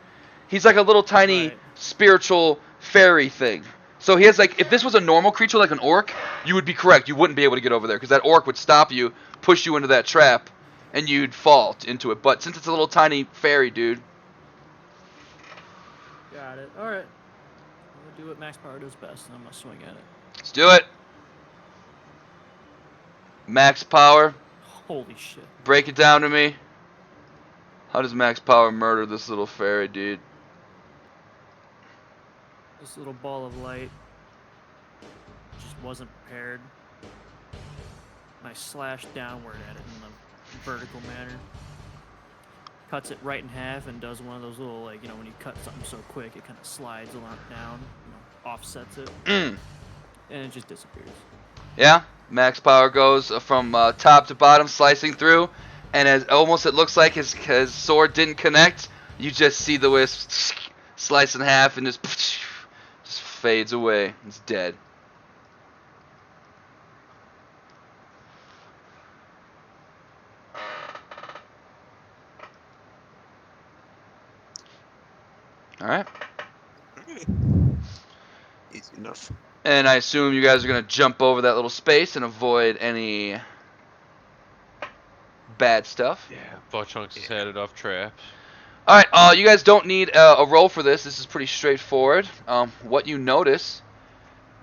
He's like a little tiny spiritual fairy thing. So he has like, if this was a normal creature like an orc, you would be correct. You wouldn't be able to get over there because that orc would stop you, push you into that trap, and you'd fall into it. But since it's a little tiny fairy dude. Got it. Alright. I'm gonna do what Max Power does best, and I'm gonna swing at it. Let's do it. Max power. Holy shit. Break it down to me. How does max power murder this little fairy dude? This little ball of light just wasn't prepared. And I slashed downward at it in a vertical manner. Cuts it right in half and does one of those little, like, you know, when you cut something so quick, it kind of slides a lot down, you know, offsets it, and it just disappears. Yeah, max power goes from top to bottom, slicing through, and as almost it looks like his sword didn't connect, you just see the wisp slice in half and just fades away. It's dead. Alright. Easy enough. And I assume you guys are going to jump over that little space and avoid any bad stuff. Yeah, Butt Chunks has had it off traps. Alright, you guys don't need a roll for this. This is pretty straightforward. What you notice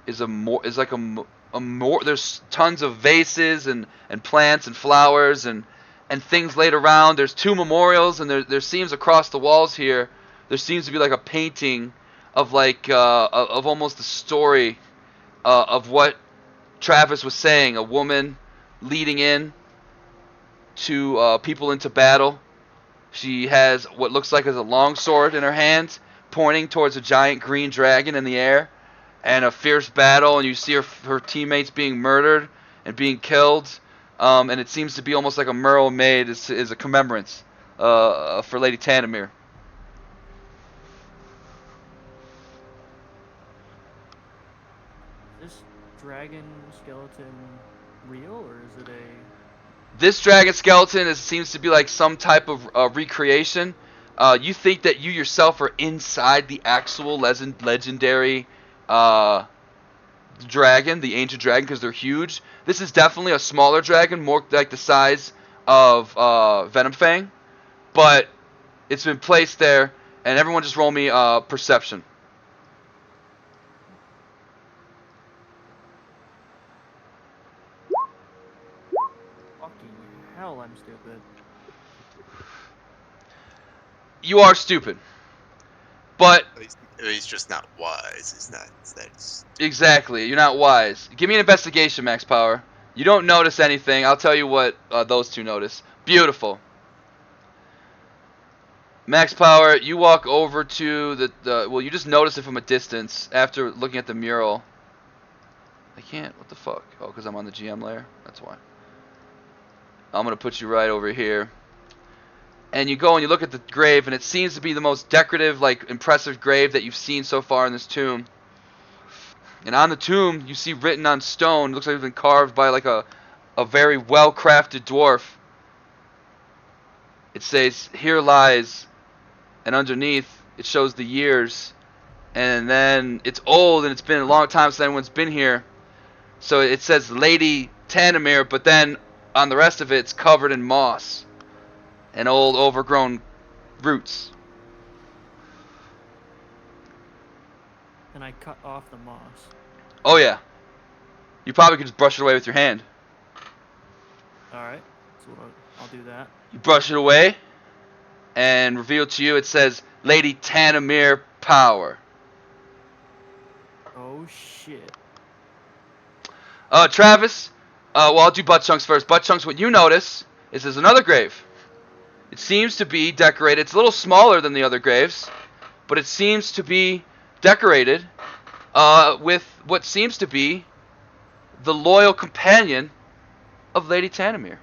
is there's tons of vases and plants and flowers and and things laid around. There's 2 memorials, and there seems across the walls here, there seems to be like a painting of like of almost the story of what Travis was saying. A woman leading in to people into battle. She has what looks like as a long sword in her hand, pointing towards a giant green dragon in the air, and a fierce battle. And you see her teammates being murdered and being killed. And it seems to be almost like a mural made as a commemorance for Lady Tanamir. Is this dragon skeleton real, or is it a... This dragon skeleton seems to be like some type of recreation. You think that you yourself are inside the actual legendary dragon, the ancient dragon, because they're huge. This is definitely a smaller dragon, more like the size of Venom Fang, but it's been placed there. And everyone just roll me perception. Hell, I'm stupid. You are stupid, but he's just not wise. He's not. That's exactly. You're not wise. Give me an investigation, Max Power. You don't notice anything. I'll tell you what those 2 notice. Beautiful. Max Power, you walk over to the well, you just notice it from a distance after looking at the mural. I can't. What the fuck? Oh, because I'm on the GM layer. That's why. I'm going to put you right over here. And you go and you look at the grave, and it seems to be the most decorative, like, impressive grave that you've seen so far in this tomb. And on the tomb, you see written on stone, looks like it's been carved by, like, a very well-crafted dwarf. It says, "Here lies," and underneath, it shows the years. And then, it's old, and it's been a long time since anyone's been here. So it says Lady Tanamir, but then on the rest of it, it's covered in moss and old overgrown roots. And I cut off the moss. Oh yeah. You probably could just brush it away with your hand. Alright, so I'll do that. You brush it away, and revealed to you it says Lady Tanamir Power. Oh shit. Travis, well, I'll do Butt Chunks first. Butt Chunks, what you notice is there's another grave. It seems to be decorated. It's a little smaller than the other graves, but it seems to be decorated with what seems to be the loyal companion of Lady Tanamir.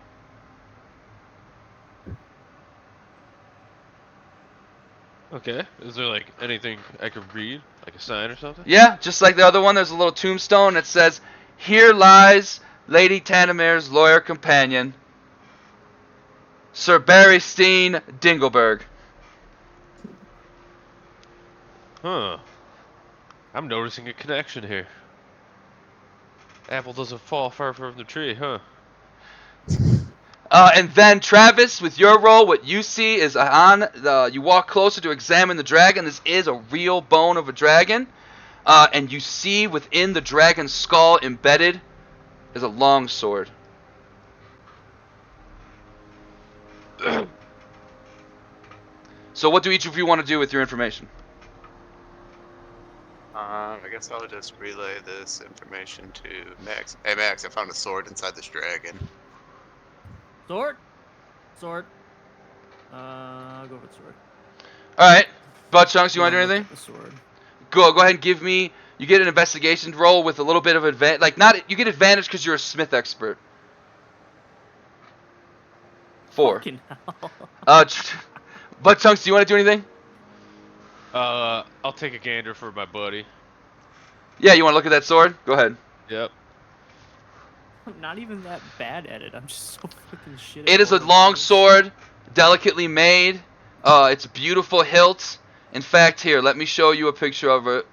Okay. Is there like anything I could read, like a sign or something? Yeah, just like the other one, there's a little tombstone that says, "Here lies Lady Tanamir's loyal companion, Sir Barry Steen Dingleberg." Huh. I'm noticing a connection here. Apple doesn't fall far from the tree, huh? And then Travis, with your roll, what you see is you walk closer to examine the dragon. This is a real bone of a dragon. And you see within the dragon's skull embedded is a long sword. So what do each of you want to do with your information? I guess I'll just relay this information to Max. Hey Max, I found a sword inside this dragon. Sword? Sword. I'll go with sword. Alright. Butt Chunks, you want to do anything? The sword. Go ahead and give me... You get an investigation roll with a little bit of advantage. Like, not... You get advantage because you're a smith expert. 4. Fucking hell. Butt Chunks, do you want to do anything? I'll take a gander for my buddy. Yeah, you want to look at that sword? Go ahead. Yep. I'm not even that bad at it. I'm just so fucking shit. It is a long sword, delicately made. It's a beautiful hilt. In fact, here, let me show you a picture of it.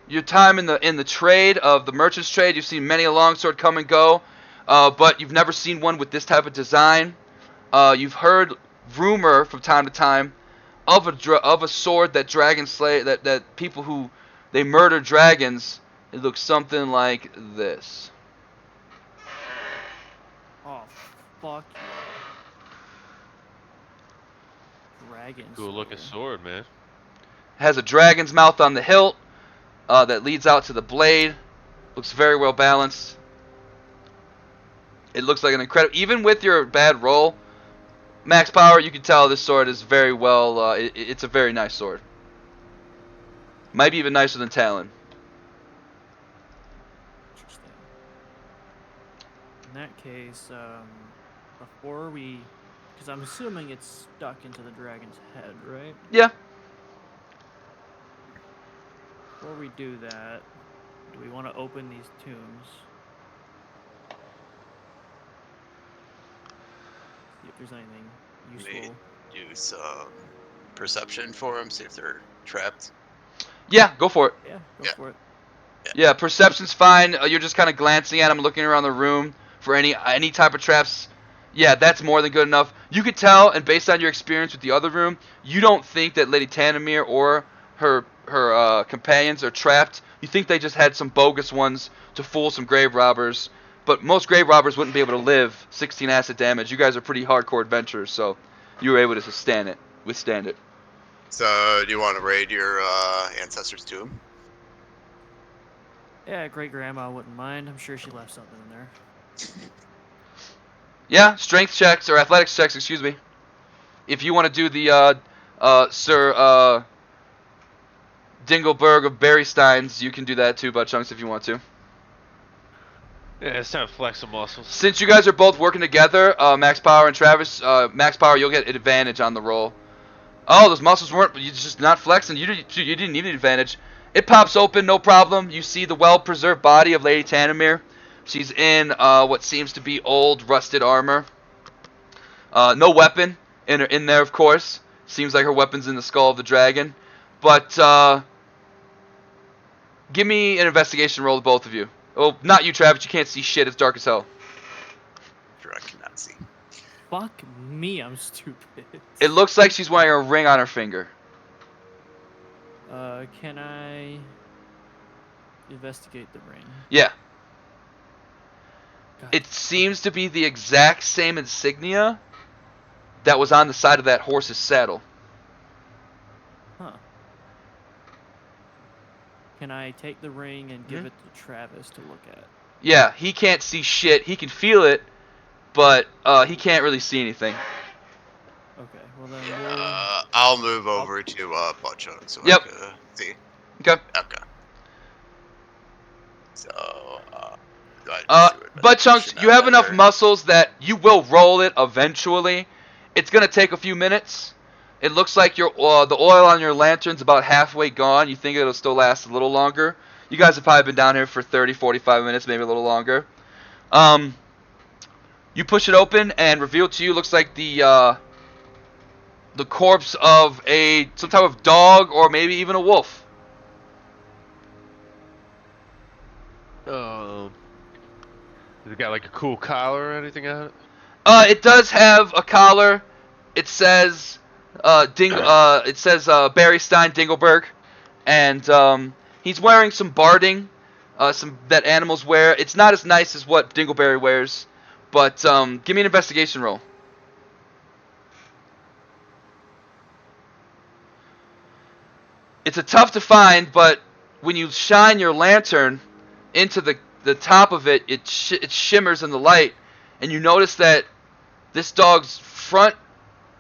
Your time in the trade of the merchant's trade, you've seen many a longsword come and go, but you've never seen one with this type of design. You've heard rumor from time to time of a sword that dragon slay that people who they murder dragons. It looks something like this. Oh, fuck yeah. Dragon Cool looking Slayer. sword, man. Has a dragon's mouth on the hilt that leads out to the blade. Looks very well balanced. It looks like an incredible. Even with your bad roll, max power, you can tell this sword is very well. It's a very nice sword. Might be even nicer than Talon. Interesting. In that case, before we, because I'm assuming it's stuck into the dragon's head, right? Yeah. Before we do that, do we want to open these tombs? See if there's anything useful. Use perception for them, see if they're trapped. Yeah, go for it. Yeah, go for it. Yeah, perception's fine. You're just kind of glancing at them, looking around the room for any type of traps. Yeah, that's more than good enough. You could tell, and based on your experience with the other room, you don't think that Lady Tanamir or her companions are trapped. You think they just had some bogus ones to fool some grave robbers. But most grave robbers wouldn't be able to live 16 acid damage. You guys are pretty hardcore adventurers, so you were able to withstand it. So, do you want to raid your ancestor's tomb? Yeah, great grandma wouldn't mind. I'm sure she left something in there. Yeah, strength checks or athletics checks, excuse me. If you want to do the Sir Dingleberg of Berrysteins, you can do that too, Butt Chunks, if you want to. Yeah, it's time to flex some muscles. Since you guys are both working together, Max Power and Travis, Max Power, you'll get an advantage on the roll. Oh, those muscles weren't, you just not flexing. You didn't need an advantage. It pops open, no problem. You see the well-preserved body of Lady Tanamir. She's in what seems to be old, rusted armor. No weapon in there, of course. Seems like her weapon's in the skull of the dragon. But give me an investigation roll, both of you. Oh, not you, Travis. You can't see shit. It's dark as hell. Sure, I cannot see. Fuck me, I'm stupid. It looks like she's wearing a ring on her finger. Can I investigate the ring? Yeah. God. It seems to be the exact same insignia that was on the side of that horse's saddle. Huh. Can I take the ring and give it to Travis to look at? Yeah, he can't see shit. He can feel it, but he can't really see anything. Okay, well then I'll move over to Butt Chunks so Yep. I can see. Okay. Okay. So, Butt Chunks, you have enough muscles that you will roll it eventually. It's gonna take a few minutes. It looks like your the oil on your lantern's about halfway gone. You think it'll still last a little longer. You guys have probably been down here for 30, 45 minutes, maybe a little longer. You push it open and revealed to you looks like the corpse of some type of dog or maybe even a wolf. Has it got like a cool collar or anything on it? It does have a collar. It says Berrystein Dingleberg, and he's wearing some barding, some that animals wear. It's not as nice as what Dingleberry wears, but give me an investigation roll. It's a tough to find, but when you shine your lantern into the top of it, it shimmers in the light, and you notice that this dog's front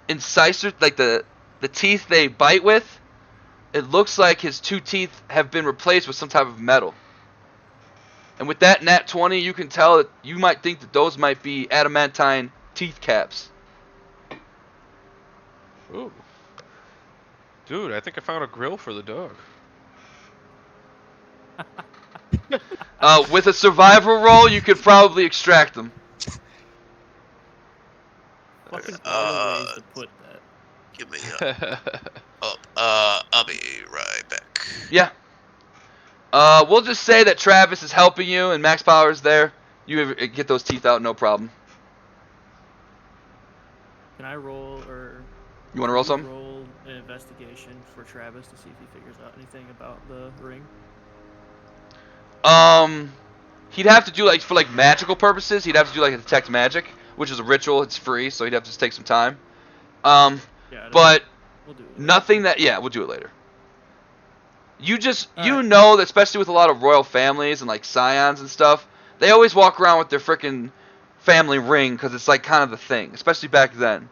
incisors, like the teeth they bite with, it looks like his 2 teeth have been replaced with some type of metal. And with that nat 20, you can tell that you might think that those might be adamantine teeth caps. Ooh. Dude, I think I found a grill for the dog. With a survival roll, you could probably extract them. Fucking other ways to put that. Give me I'll be right back. Yeah. We'll just say that Travis is helping you and Max Power is there. You get those teeth out, no problem. Can I roll You want to roll something? Roll an investigation for Travis to see if he figures out anything about the ring. He'd have to do like for like magical purposes. He'd have to do like a detect magic, which is a ritual. It's free, so he'd have to just take some time. Yeah, But we'll do it later. nothing that we'll do it later. You just Alright. know that especially with a lot of royal families and like scions and stuff, they always walk around with their freaking family ring because it's like kind of the thing, especially back then.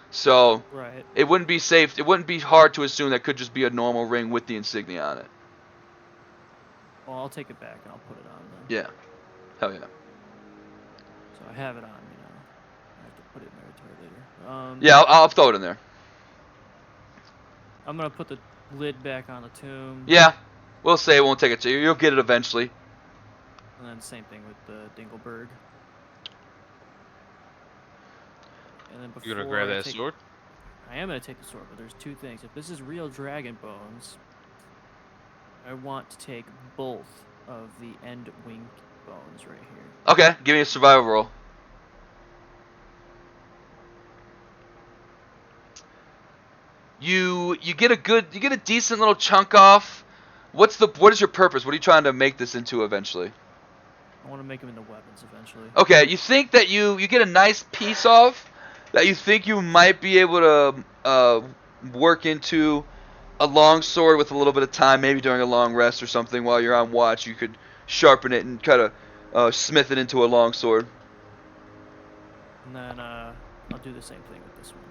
So Right. it wouldn't be safe. It wouldn't be hard to assume that could just be a normal ring with the insignia on it. Well, I'll take it back and I'll put it on then. Yeah. Hell yeah. So I have it on me now. I have to put it in my inventory later. Yeah, I'll throw it in there. I'm gonna put the lid back on the tomb. Yeah. We'll say it won't take it to you. You'll get it eventually. And then same thing with the Dingleberg. And then before You gonna grab I that take, sword? I am gonna take the sword, but there's two things. If this is real dragon bones, I want to take both of the end wing bones right here. Okay, give me a survival roll. You get a decent little chunk off. What is your purpose? What are you trying to make this into eventually? I want to make them into weapons eventually. Okay, you think that you get a nice piece off that you think you might be able to work into a long sword with a little bit of time, maybe during a long rest or something while you're on watch. You could sharpen it and kind of smith it into a long sword. And then I'll do the same thing with this one.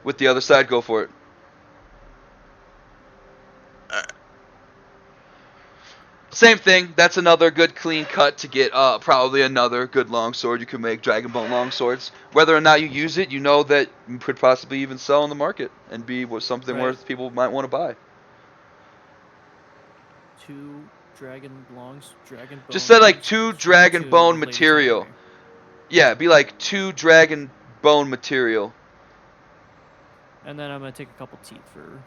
With the other side, go for it. Same thing. That's another good clean cut to get probably another good longsword. You can make Dragonbone longswords. Whether or not you use it, you know that you could possibly even sell on the market and be something Right. worth people might want to buy. Two dragon bone. Just said like longswords two for the dragon two bone ladies material. in there. Yeah, it'd be like 2 dragon bone material. And then I'm gonna take a couple teeth for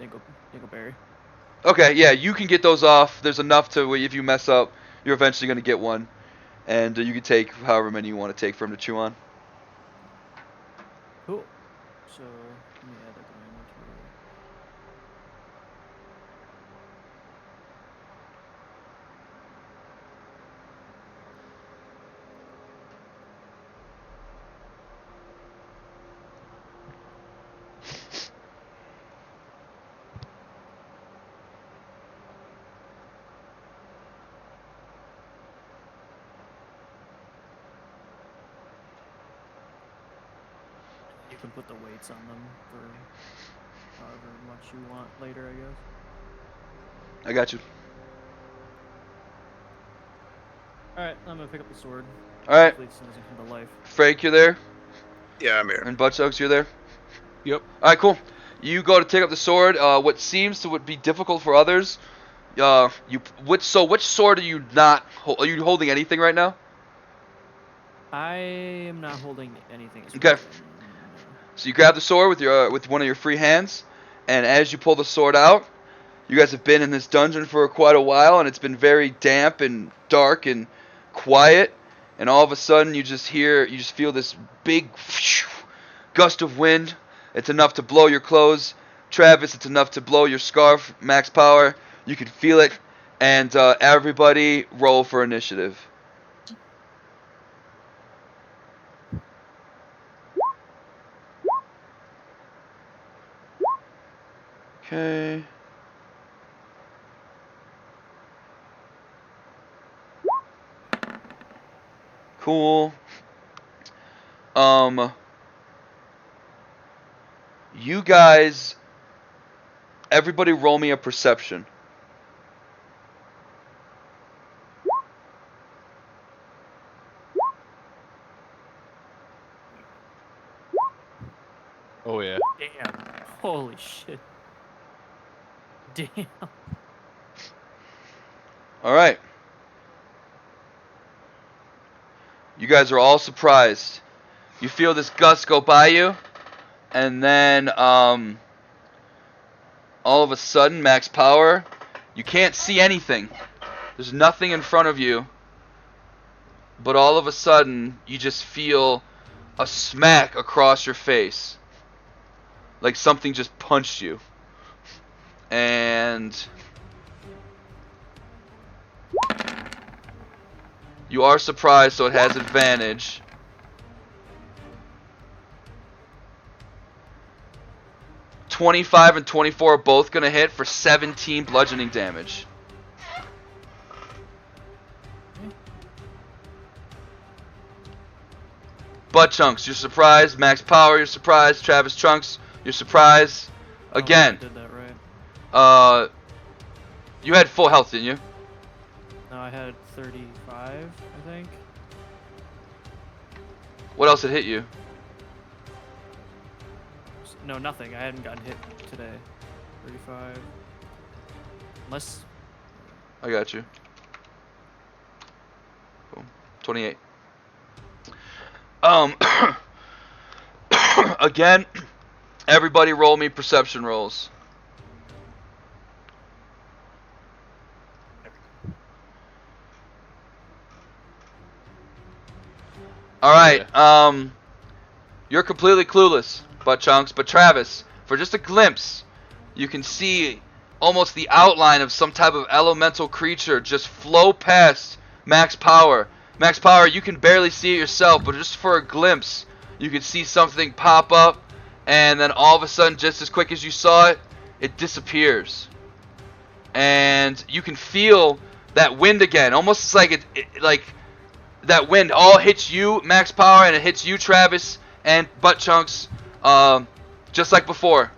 Dingleberry. Okay, yeah, you can get those off. There's enough to where if you mess up, you're eventually going to get one. And you can take however many you want to take for him to chew on. Cool. So let me add that to my inventory. You can put the weights on them for however much you want later, I guess. I got you. Alright, I'm gonna pick up the sword. Alright, Hopefully it doesn't come to life. Frank, you're there? Yeah, I'm here. And Buttchucks, you're there? Yep. Alright, cool. You go to take up the sword. What seems to be difficult for others, which sword are you not? Are you holding anything right now? I am not holding anything. Okay. So you grab the sword with one of your free hands, and as you pull the sword out, you guys have been in this dungeon for quite a while, and it's been very damp and dark and quiet. And all of a sudden, you just feel this big gust of wind. It's enough to blow your clothes. Travis, it's enough to blow your scarf. Max power. You can feel it. And everybody roll for initiative. Okay. Cool. You guys, everybody roll me a perception. Oh yeah. Damn. Holy shit. Damn. All right. You guys are all surprised. You feel this gust go by you, and then all of a sudden, max power, you can't see anything. There's nothing in front of you, but all of a sudden, you just feel a smack across your face, like something just punched you. And You are surprised, so it has advantage. $25 and $24 are both gonna hit for 17 bludgeoning damage. Butt Chunks, you're surprised. Max Power, you're surprised. Travis Trunks, you're surprised. Again. I did that right. You had full health, didn't you? No, I had 35, I think. What else had hit you? No, nothing. I hadn't gotten hit today. 35. Unless... I got you. Boom. 28. Again, everybody roll me perception rolls. Alright, you're completely clueless, Butt Chunks, but Travis, for just a glimpse, you can see almost the outline of some type of elemental creature just flow past Max Power. Max Power, you can barely see it yourself, but just for a glimpse, you can see something pop up, and then all of a sudden, just as quick as you saw it, it disappears. And you can feel that wind again, almost like like that wind all hits you, Max Power, and it hits you, Travis, and Butt Chunks, just like before.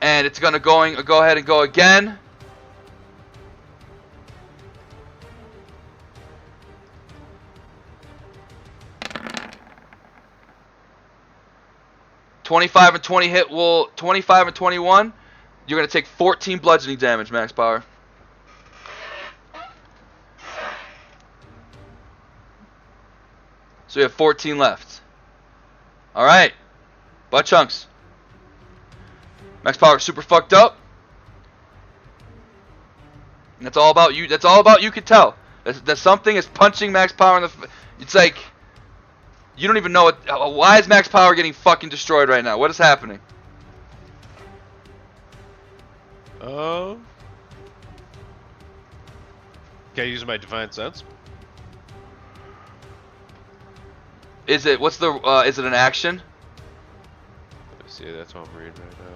And it's gonna go ahead and go again. $25 and 20 hit will 25 and 21. You're gonna take 14 bludgeoning damage, Max Power. So you have 14 left. Alright. Butt Chunks. Max Power super fucked up. And that's all about you. That's all about you can tell. That something is punching Max Power in the... It's like... You don't even know what... Why is Max Power getting fucking destroyed right now? What is happening? Can I use my Divine Sense? Is it... What's the... is it an action? Let's see, that's what I'm reading right now.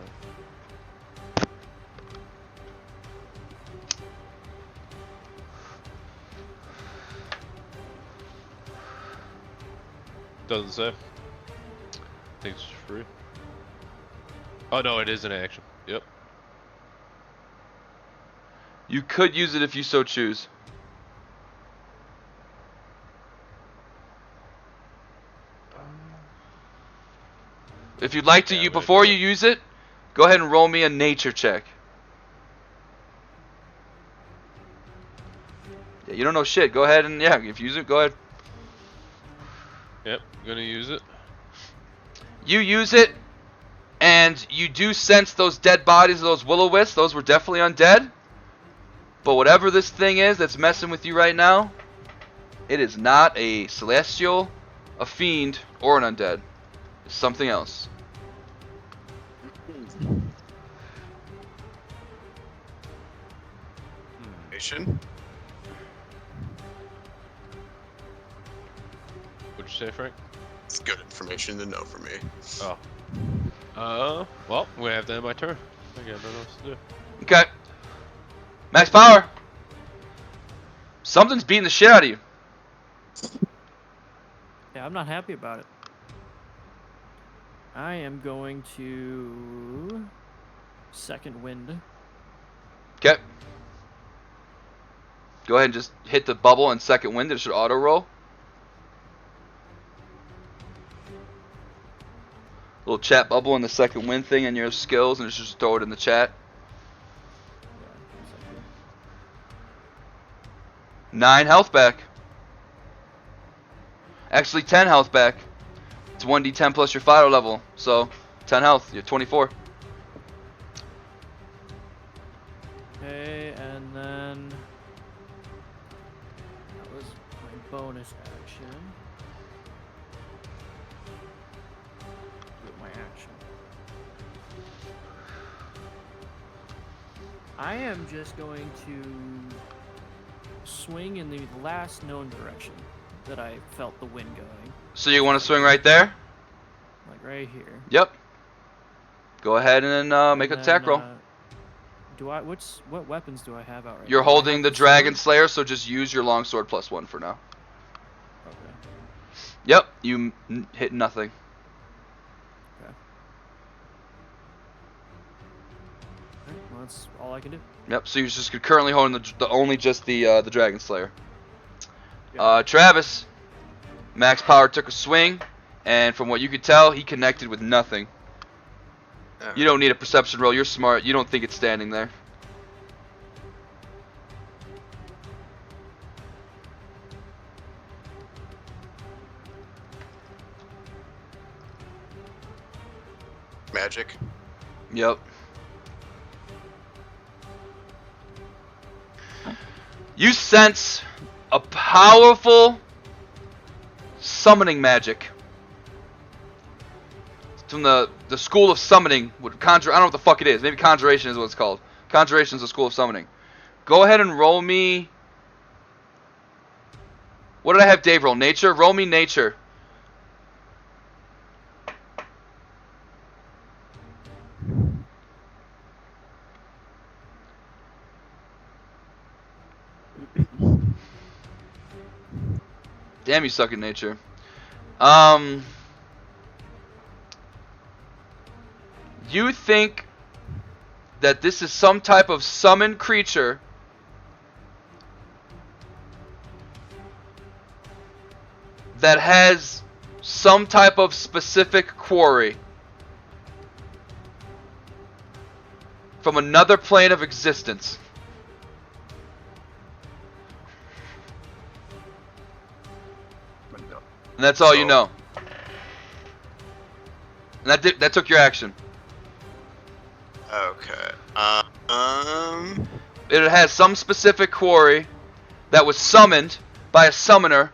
Doesn't say. I think it's free. Oh no, it is an action. Yep. You could use it if you so choose. If you'd like to, before you use it, go ahead and roll me a nature check. Yeah, you don't know shit. Go ahead and if you use it, go ahead. Yep, gonna use it. You use it, and you do sense those dead bodies of those will-o-wisps. Those were definitely undead. But whatever this thing is that's messing with you right now, it is not a celestial, a fiend, or an undead. It's something else. Nation? What'd you say, Frank? It's good information to know for me. Oh. Well, I'm gonna have to end my turn. I got nothing else to do. Okay. Max Power. Something's beating the shit out of you. Yeah, I'm not happy about it. I am going to... Second Wind. Okay. Go ahead and just hit the bubble and second wind. It should auto roll. Little chat bubble in the second wind thing and your skills, and just throw it in the chat. 9 health back. Actually 10 health back. It's 1d10 plus your Fido level, so 10 health. You're 24. Okay, and then that was my bonus action. With my action. I am just going to swing in the last known direction. that I felt the wind going. So you want to swing right there? Like right here. Yep. Go ahead and make an attack roll. Do I? What weapons do I have out right You're now? Do I holding have the sword? Dragon Slayer, so just use your longsword +1 for now. Okay. Yep, you hit nothing. Okay. Alright, well, that's all I can do. Yep, so you're just currently holding only just the Dragon Slayer. Yeah. Travis, Max Power took a swing, and from what you could tell, he connected with nothing. You don't need a perception roll. You're smart. You don't think it's standing there. Magic. Yep. You sense a powerful summoning magic. From the school of summoning, would conjure. I don't know what the fuck it is. Maybe conjuration is what it's called. Conjuration is the school of summoning. Go ahead and roll me. What did I have Dave roll? Nature. Roll me nature. Damn, you suck at nature. You think that this is some type of summoned creature that has some type of specific quarry from another plane of existence. And that's all you know. And that took your action. Okay. It has some specific quarry that was summoned by a summoner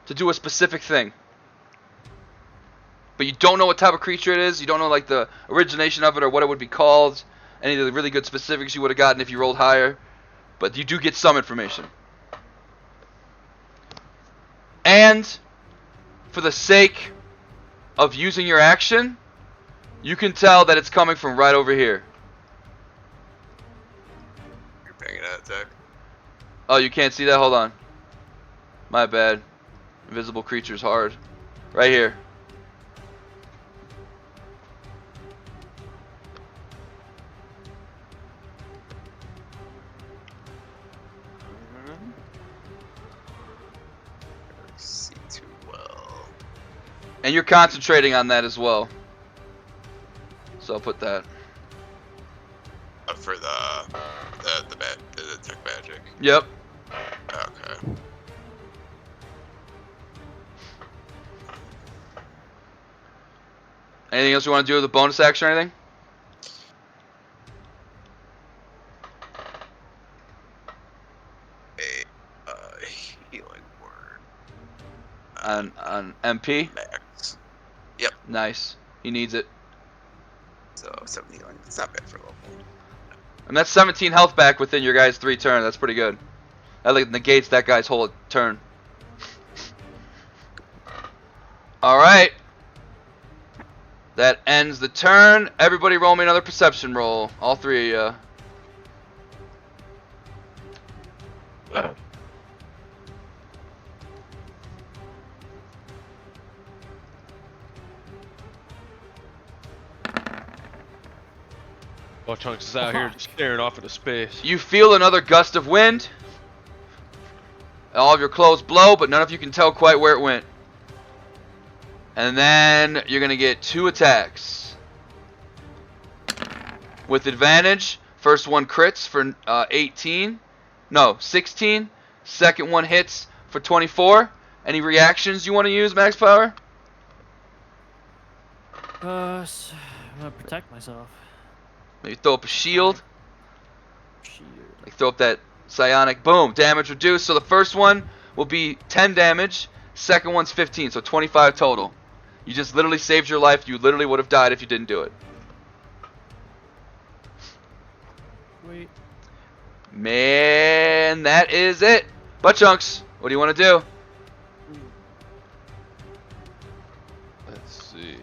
to do a specific thing. But you don't know what type of creature it is. You don't know like the origination of it or what it would be called. Any of the really good specifics you would have gotten if you rolled higher. But you do get some information. And for the sake of using your action, you can tell that it's coming from right over here. You're banging that attack. Oh, you can't see that? Hold on. My bad. Invisible creature's hard. Right here. See too well. And you're concentrating on that as well. So I'll put that. For the tech magic. Yep. Okay. Anything else you want to do with a bonus action or anything? A healing word. On MP? Max. Yep. Nice. He needs it. So 7 healing. It's not bad for level. And that's 17 health back within your guys' 3 turns. That's pretty good. That like negates that guy's whole turn. Alright. That ends the turn. Everybody roll me another perception roll. All 3 of you. While Chunks is out here just staring off into space. You feel another gust of wind. All of your clothes blow, but none of you can tell quite where it went. And then you're going to get 2 attacks. With advantage. First one crits for 18. No, 16. Second one hits for 24. Any reactions you want to use, Max Power? I'm gonna protect myself. Maybe throw up a shield. Shield. Like throw up that psionic. Boom. Damage reduced. So the first one will be 10 damage. Second one's 15. So 25 total. You just literally saved your life. You literally would have died if you didn't do it. Wait. Man, that is it. Butt chunks. What do you want to do? Let's see.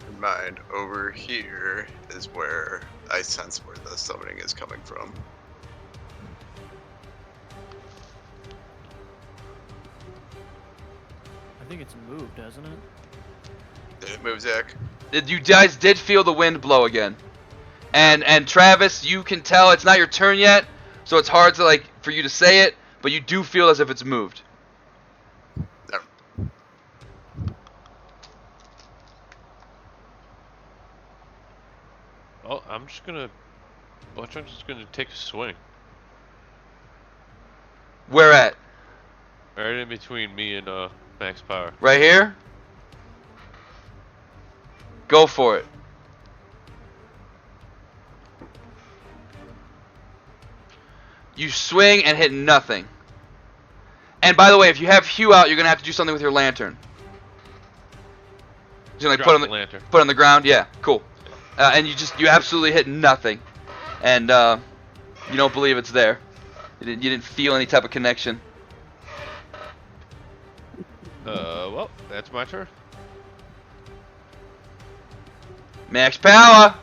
In mind, over here is where I sense where the summoning is coming from. I think it's moved, doesn't it? Did it move, Zach? You guys did feel the wind blow again. And Travis, you can tell it's not your turn yet, so it's hard to like for you to say it, but you do feel as if it's moved. No. Oh, I'm just gonna. Watch, I'm just gonna take a swing. Where at? Right in between me and max power. Right here? Go for it. You swing and hit nothing. And by the way, if you have Hugh out, you're gonna have to do something with your lantern. You're gonna Drop the lantern. put it on the ground. Yeah, cool. And you absolutely hit nothing, and you don't believe it's there. You didn't feel any type of connection. Well, that's my turn. Max power.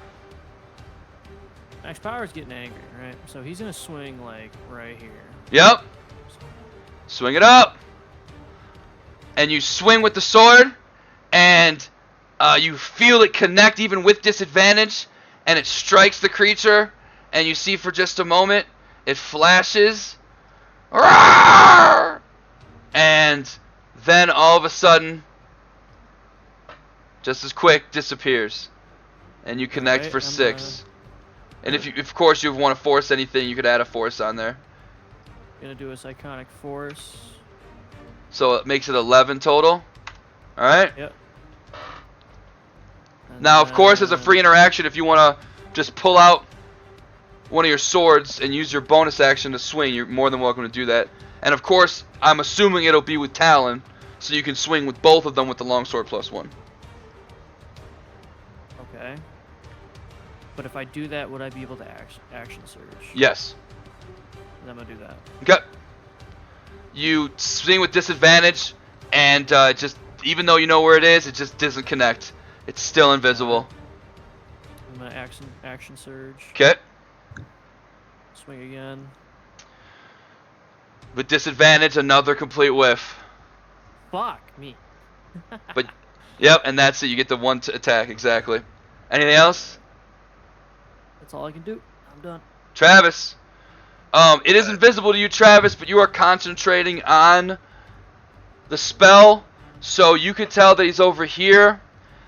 Max Power's getting angry, right? So he's gonna swing like right here. Yep. Swing it up. And you swing with the sword, and you feel it connect even with disadvantage, and it strikes the creature, and you see for just a moment, it flashes. Roar! And then all of a sudden, just as quick, disappears. And you connect Alright, for I'm 6. And if of course you want to force anything, you could add a force on there. Gonna do a Psychonic Force. So it makes it 11 total. Alright? Yep. And Now, of course, as a then- free interaction, if you want to just pull out one of your swords and use your bonus action to swing, you're more than welcome to do that. And of course, I'm assuming it'll be with Talon, so you can swing with both of them with the longsword +1. Okay. But if I do that, would I be able to action surge? Yes. Then I'm gonna do that. Okay. You swing with disadvantage, and just even though you know where it is, it just doesn't connect. It's still invisible. I'm gonna action surge. Okay. Swing again. With disadvantage, another complete whiff. Fuck me. But yep, and that's it. You get the one attack exactly. Anything else? That's all I can do. I'm done. Travis. It is invisible to you, Travis, but you are concentrating on the spell, so you could tell that he's over here.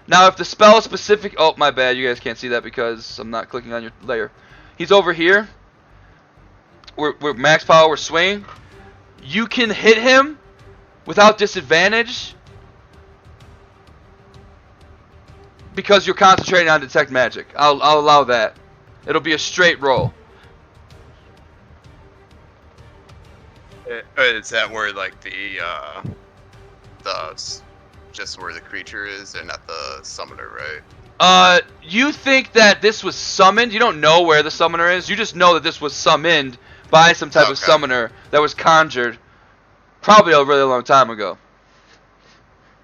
Now, if the spell is specific... Oh, my bad. You guys can't see that because I'm not clicking on your layer. He's over here. We're max power. We're swinging. You can hit him without disadvantage because you're concentrating on detect magic. I'll allow that. It'll be a straight roll. Is that where like just where the creature is and not the summoner, right? You think that this was summoned. You don't know where the summoner is. You just know that this was summoned by some type of summoner that was conjured probably a really long time ago.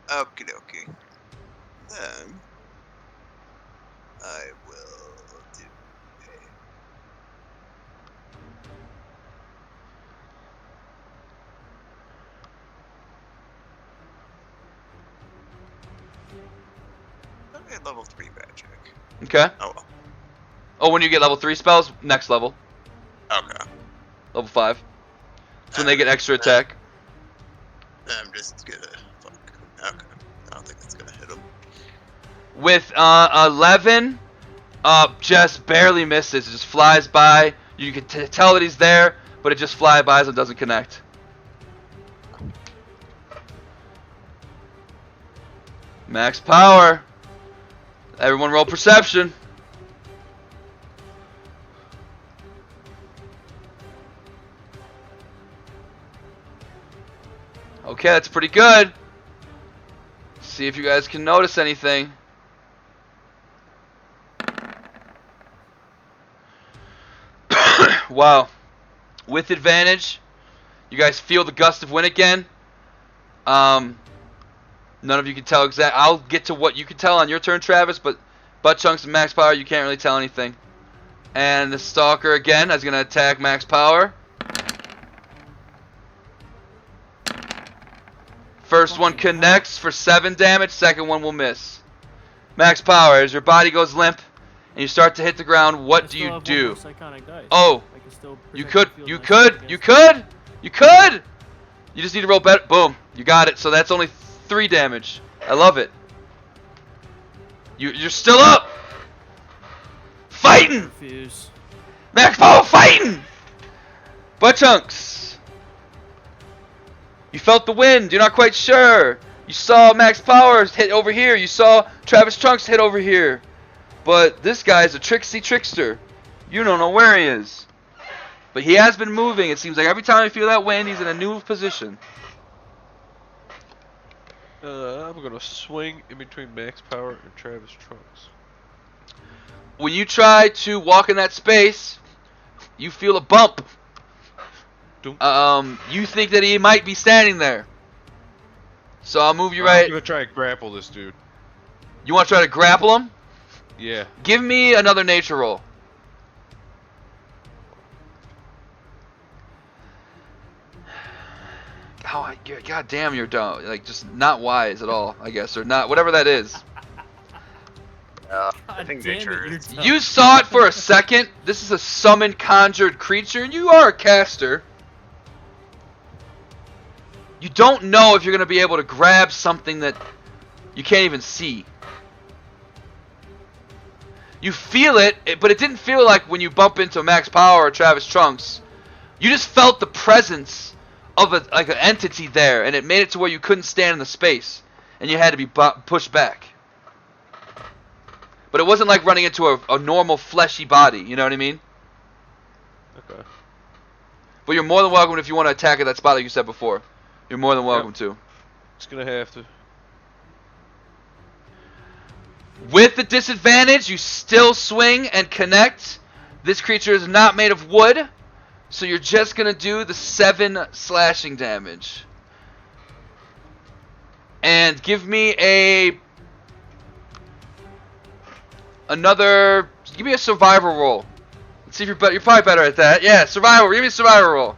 Okie dokie. Then I will do a level 3 magic. Okay. Oh well. Oh, when you get level 3 spells, next level. Okay. Level 5. That's when they get extra attack. I'm just gonna fuck. Okay. I don't think that's gonna hit him. With 11, just barely misses. It just flies by. You can tell that he's there, but it just flies by and doesn't connect. Max power. Everyone roll perception. Okay, that's pretty good. See if you guys can notice anything. Wow. with advantage. You guys feel the gust of wind again. None of you can tell exact. I'll get to what you can tell on your turn, Travis, but Butt Chunks and Max Power, you can't really tell anything. And the Stalker again is going to attack Max Power. First one connects for 7 damage. Second one will miss. Max Power, as your body goes limp and you start to hit the ground, what do you do? Oh, you could. You just need to roll better. Boom, you got it. So that's only 3 damage. I love it. You're still up. Fighting. Max Power fighting. Butt Chunks. You felt the wind. You're not quite sure. You saw Max Powers hit over here. You saw Travis Trunks hit over here. But this guy's a tricksy trickster. You don't know where he is. But he has been moving. It seems like every time I feel that wind, he's in a new position. I'm going to swing in between Max Power and Travis Trunks. When you try to walk in that space, you feel a bump. You think that he might be standing there. So I'll move you right. I'm going to try and grapple this dude. You want to try to grapple him? Yeah. Give me another nature roll. Oh, God damn, you're dumb. Like, just not wise at all, I guess. Or not, whatever that is. I think nature is. You saw it for a second. This is a summoned, conjured creature. You are a caster. You don't know if you're going to be able to grab something that you can't even see. You feel it, but it didn't feel like when you bump into Max Power or Travis Trunks. You just felt the presence of like an entity there, and it made it to where you couldn't stand in the space, and you had to be pushed back. But it wasn't like running into a normal fleshy body, you know what I mean? Okay. But you're more than welcome if you want to attack at that spot like you said before. You're more than welcome to. Just gonna have to. With the disadvantage, you still swing and connect. This creature is not made of wood, so you're just gonna do the 7 slashing damage. And give me another. Give me a survival roll. Let's see if you're better. You're probably better at that. Yeah, survival. Give me a survival roll.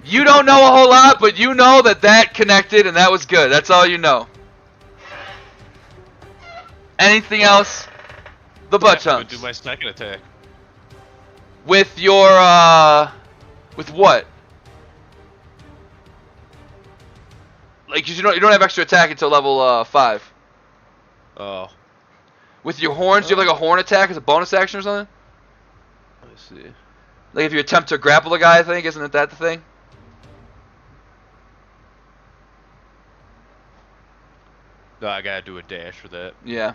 You don't know a whole lot, but you know that connected and that was good. That's all you know. Anything else? The Butt Chunks. Do my second attack. With your with what? Like, 'cause you don't have extra attack until level 5. Oh. With your horns, do you have like a horn attack as a bonus action or something? Let's see. Like if you attempt to grapple a guy, I think, isn't that the thing? No, I gotta do a dash for that. Yeah.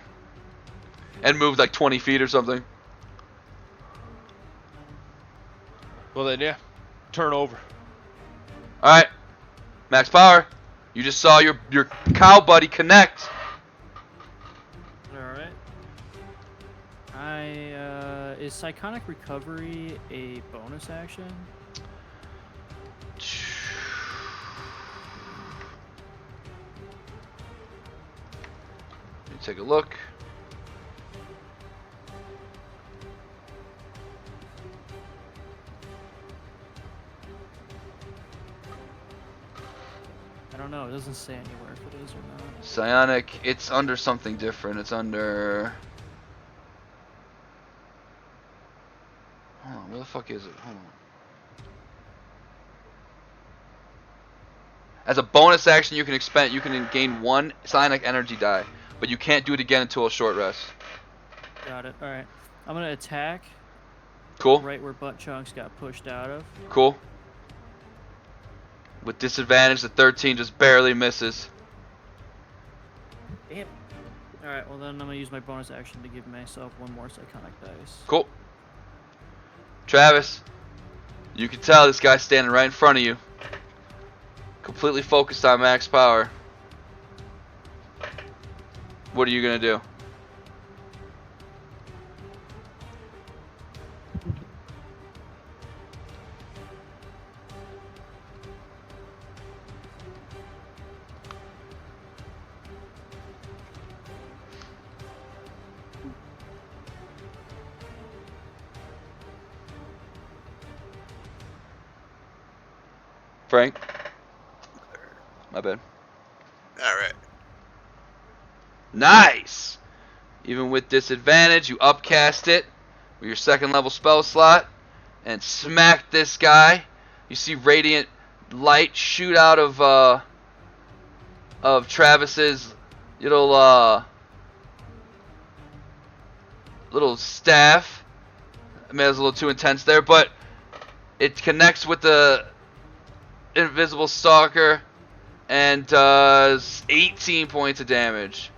And move like 20 feet or something. Well then, yeah. Turn over. Alright. Max Power. You just saw your cow buddy connect. Alright. Is Psychonic Recovery a bonus action? Let me take a look. I don't know. It doesn't say anywhere if it is or not. Psionic, it's under something different. It's under. Hold on, where the fuck is it? Hold on. As a bonus action, you can gain 1 psionic energy die, but you can't do it again until a short rest. Got it. All right. I'm gonna attack. Cool. Right where Butt Chunks got pushed out of. Cool. With disadvantage, the 13 just barely misses. Damn. All right. Well, then I'm gonna use my bonus action to give myself 1 more Psychonic dice. Cool. Travis, you can tell this guy's standing right in front of you. Completely focused on Max Power. What are you gonna do? Frank. My bad. All right. Nice. Even with disadvantage, you upcast it with your second level spell slot and smack this guy. You see radiant light shoot out of Travis's little staff. I mean, it was a little too intense there, but it connects with the invisible stalker and does 18 points of damage.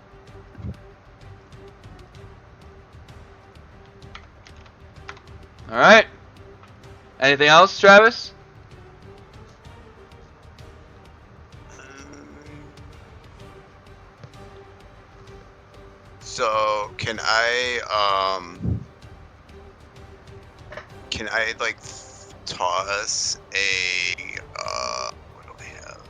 Alright. Anything else, Travis? So can I like toss a what do I have?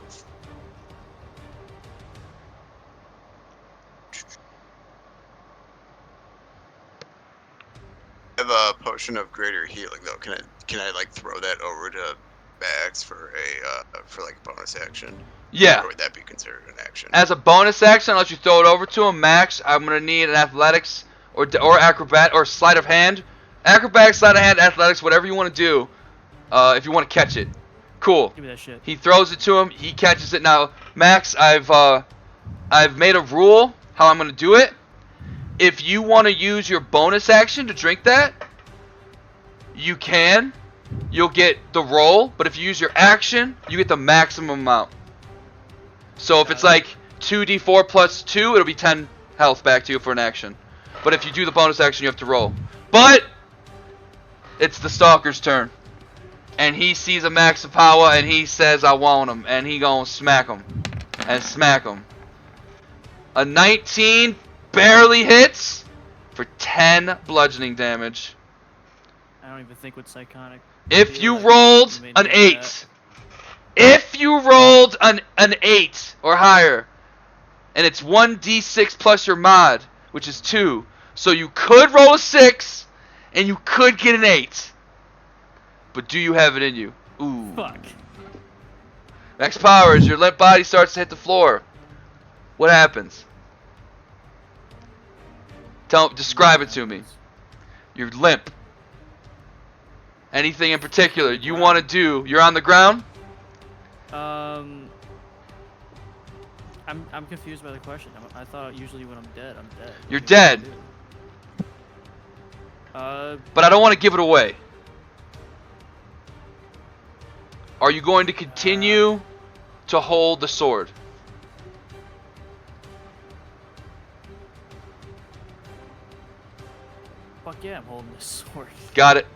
I have a potion of greater healing though. Can I like throw that over to Max for like a bonus action? Yeah. Or would that be considered an action? As a bonus action, unless you throw it over to him, Max, I'm gonna need an athletics or acrobat or sleight of hand. Acrobatics, sleight of hand, athletics, whatever you want to do. If you want to catch it, cool. Give me that shit. He throws it to him. He catches it. Now, Max, I've made a rule how I'm gonna do it. If you want to use your bonus action to drink that, you can. You'll get the roll, but if you use your action, you get the maximum amount. So if it's like 2d4 plus 2, it'll be 10 health back to you for an action. But if you do the bonus action, you have to roll. But it's the Stalker's turn. And he sees a max of power and he says, I want him. And he gonna smack him. And smack him. A 19 barely hits for 10 bludgeoning damage. I don't even think with Psychonic. If you rolled an 8. If you rolled an 8 or higher, and it's 1d6 plus your mod, which is 2, so you could roll a 6, and you could get an 8. But do you have it in you? Ooh. Fuck. Max power as your limp body starts to hit the floor. What happens? Describe it to me. You're limp. Anything in particular you want to do? You're on the ground? I'm confused by the question. I thought usually when I'm dead, I'm dead. You're dead. But I don't want to give it away. Are you going to continue to hold the sword? Fuck yeah, I'm holding this sword. Got it.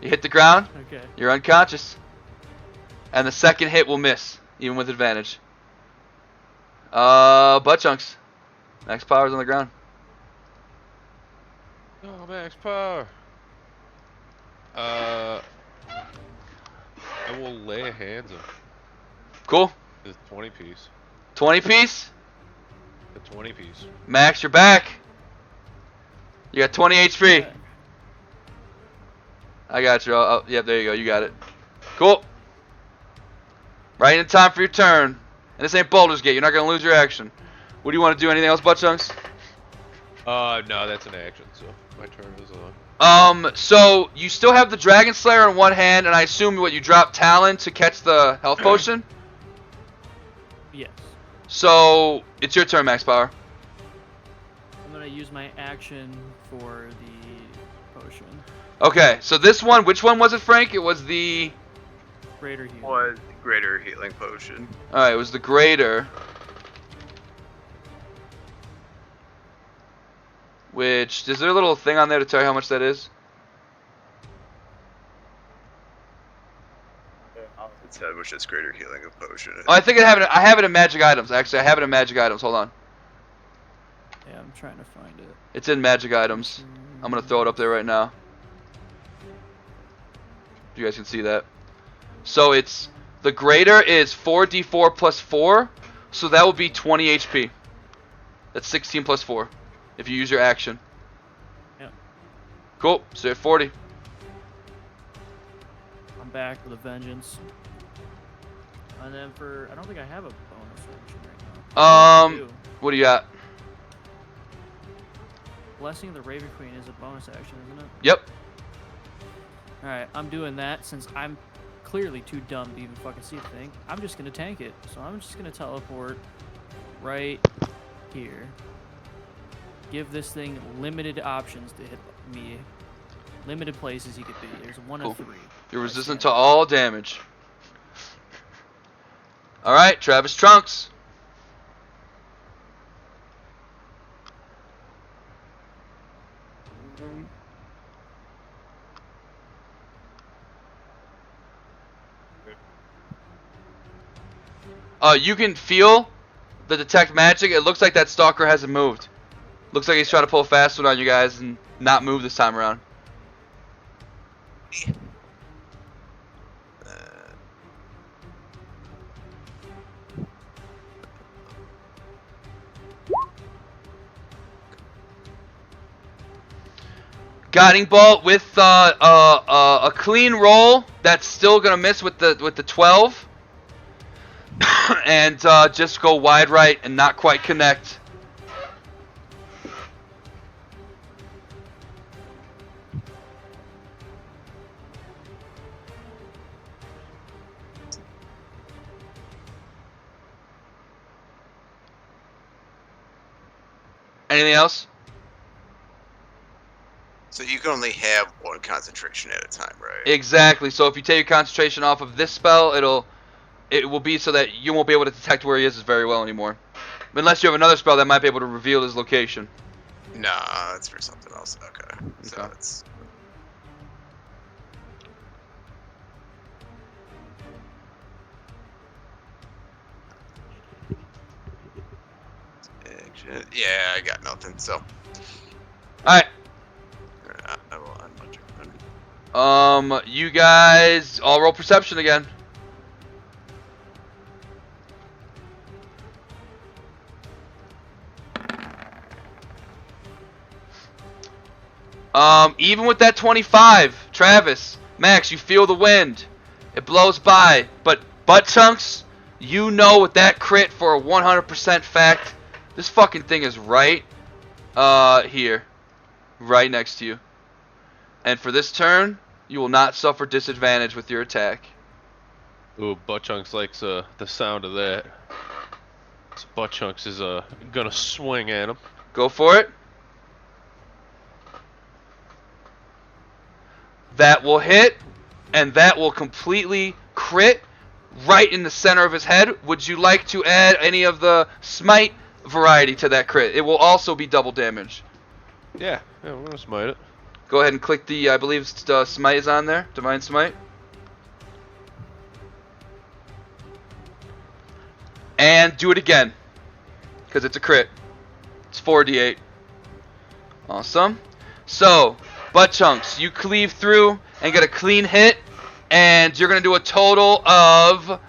You hit the ground. Okay. You're unconscious. And the second hit will miss, even with advantage. Butt chunks. Max power's on the ground. Oh, max power. I will lay hands on Cool. the 20 piece. 20 piece. The 20 piece. Max, you're back. You got 20 HP. Yeah. I got you. Yep, there you go. You got it. Cool. Right in time for your turn. And this ain't Baldur's Gate. You're not gonna lose your action. What do you want to do? Anything else, butt chunks? No, that's an action, so my turn is on. So you still have the Dragon Slayer in one hand, and I assume what you drop Talon to catch the health potion. Yes. So it's your turn, Max Power. I'm gonna use my action for the potion. Okay, so this one, which one was it, Frank? It was the Greater heal. Was greater healing potion. All right, it was the greater. Which, is there a little thing on there to tell you how much that is? It said was just greater healing of potion. Oh, I think I have it in magic items. Actually, I have it in magic items. Hold on. Yeah, I'm trying to find it. It's in magic items. I'm gonna throw it up there right now. You guys can see that. So it's the greater is 4d4 plus 4, so that would be 20 HP. That's 16 plus 4 if you use your action. Yep. Cool. So you're at 40. I'm back with a vengeance. And then I don't think I have a bonus action right now. What do you got? Blessing of the Raven Queen is a bonus action, isn't it? Yep. Alright, I'm doing that since I'm clearly too dumb to even fucking see the thing. I'm just gonna tank it. So I'm just gonna teleport right here. Give this thing limited options to hit me. Limited places he could be. There's one of 3. You're resistant to all damage. Alright, Travis Trunks. You can feel the detect magic. It looks like that stalker hasn't moved. Looks like he's trying to pull a fast one on you guys and not move this time around. Guiding bolt with a clean roll. That's still gonna miss with the 12. And just go wide right and not quite connect. Anything else? So you can only have 1 concentration at a time, right? Exactly. So if you take your concentration off of this spell, it will be so that you won't be able to detect where he is very well anymore. Unless you have another spell that might be able to reveal his location. Nah, that's for something else. Okay. So Okay. it's... Yeah, I got nothing, so... Alright. I will end my turn. You guys all roll perception again. Even with that 25, Travis, Max, you feel the wind. It blows by, but butt chunks, you know with that crit for a 100% fact, this fucking thing is right here. Right next to you. And for this turn, you will not suffer disadvantage with your attack. Ooh, Butt Chunks likes the sound of that. So Butt Chunks is gonna swing at him. Go for it. That will hit, and that will completely crit right in the center of his head. Would you like to add any of the smite variety to that crit? It will also be double damage. Yeah, we're gonna smite it. Go ahead and click the, I believe smite is on there, divine smite. And do it again, because it's a crit. It's 4d8. Awesome. So, Butt Chunks, you cleave through and get a clean hit, and you're going to do a total of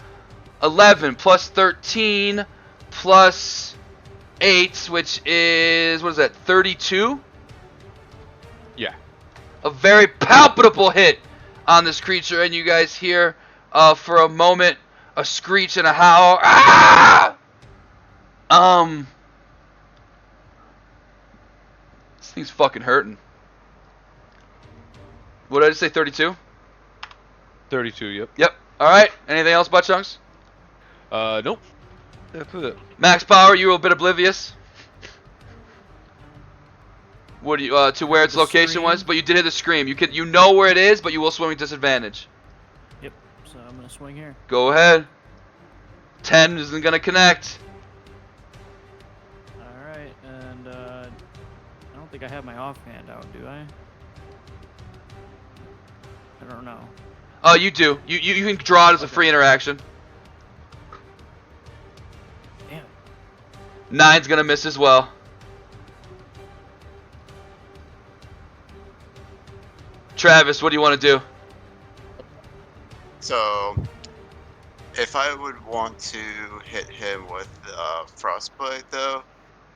11 plus 13 plus 8, which is, what is that, 32? Yeah. A very palpable hit on this creature, and you guys hear, for a moment, a screech and a howl. Ah! This thing's fucking hurting. What did I just say, 32? 32, yep. Yep. Alright, anything else, Butt Chunks? Nope. That's it. Max Power, you were a bit oblivious. What do you, to where its location was, but you did hit the scream. You know where it is, but you will swing with disadvantage. Yep, so I'm gonna swing here. Go ahead. 10 isn't gonna connect. Alright, and I don't think I have my offhand out, do I? I don't know. Oh, you do. You can draw it as a free interaction. Damn. 9's gonna miss as well. Travis, what do you want to do? So, if I would want to hit him with Frostbite, though,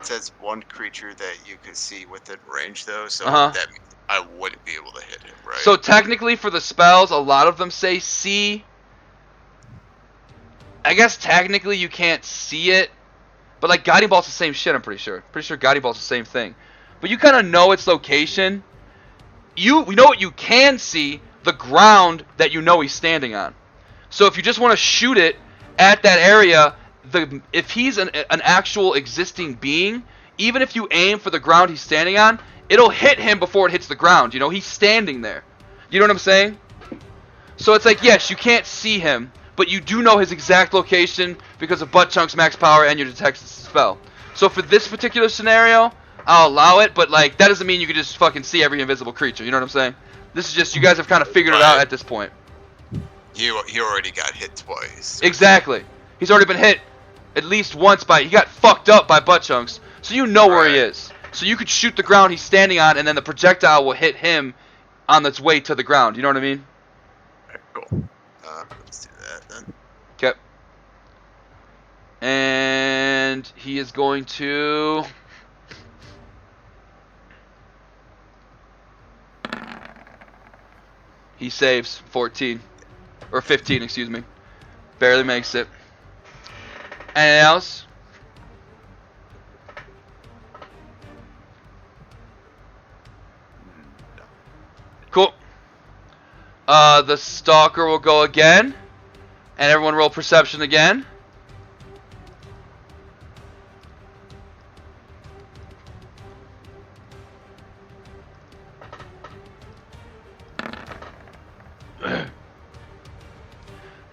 it says one creature that you could see within range, though, so that means I wouldn't be able to hit him, right? So technically for the spells, a lot of them say see. I guess technically you can't see it, but like guiding bolt's the same shit. I'm pretty sure. Pretty sure guiding bolt's the same thing. But you kind of know its location. We know what you can see, the ground that you know he's standing on. So if you just want to shoot it at that area, if he's an actual existing being, even if you aim for the ground he's standing on, it'll hit him before it hits the ground. You know, he's standing there. You know what I'm saying? So it's like, yes, you can't see him, but you do know his exact location because of butt chunks, max power, and your detect spell. So for this particular scenario, I'll allow it, but like that doesn't mean you can just fucking see every invisible creature. You know what I'm saying? This is just you guys have kind of figured it out at this point. He already got hit twice. Exactly. He's already been hit at least once by. He got fucked up by butt chunks, so you know where he is. So you could shoot the ground he's standing on, and then the projectile will hit him on its way to the ground. You know what I mean? Alright, cool. Let's do that then. Okay. And he is going to. He saves 14. Or 15, excuse me. Barely makes it. Anything else? Cool. The stalker will go again. And everyone roll perception again.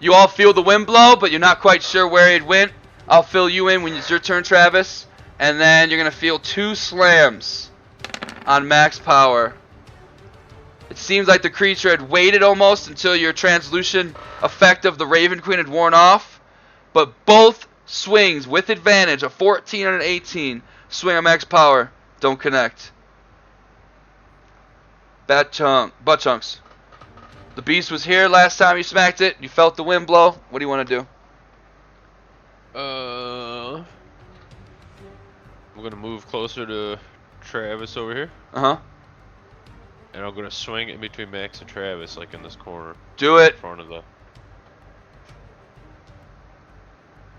You all feel the wind blow, but you're not quite sure where it went. I'll fill you in when it's your turn, Travis. And then you're going to feel 2 slams on max power. It seems like the creature had waited almost until your translucent effect of the Raven Queen had worn off. But both swings with advantage, a 14 and an 18, swing on max power, don't connect. Butt chunks. The beast was here last time you smacked it. You felt the wind blow. What do you want to do? I'm gonna move closer to Travis over here. Uh-huh. And I'm gonna swing in between Max and Travis, like in this corner. Do it. In front of the.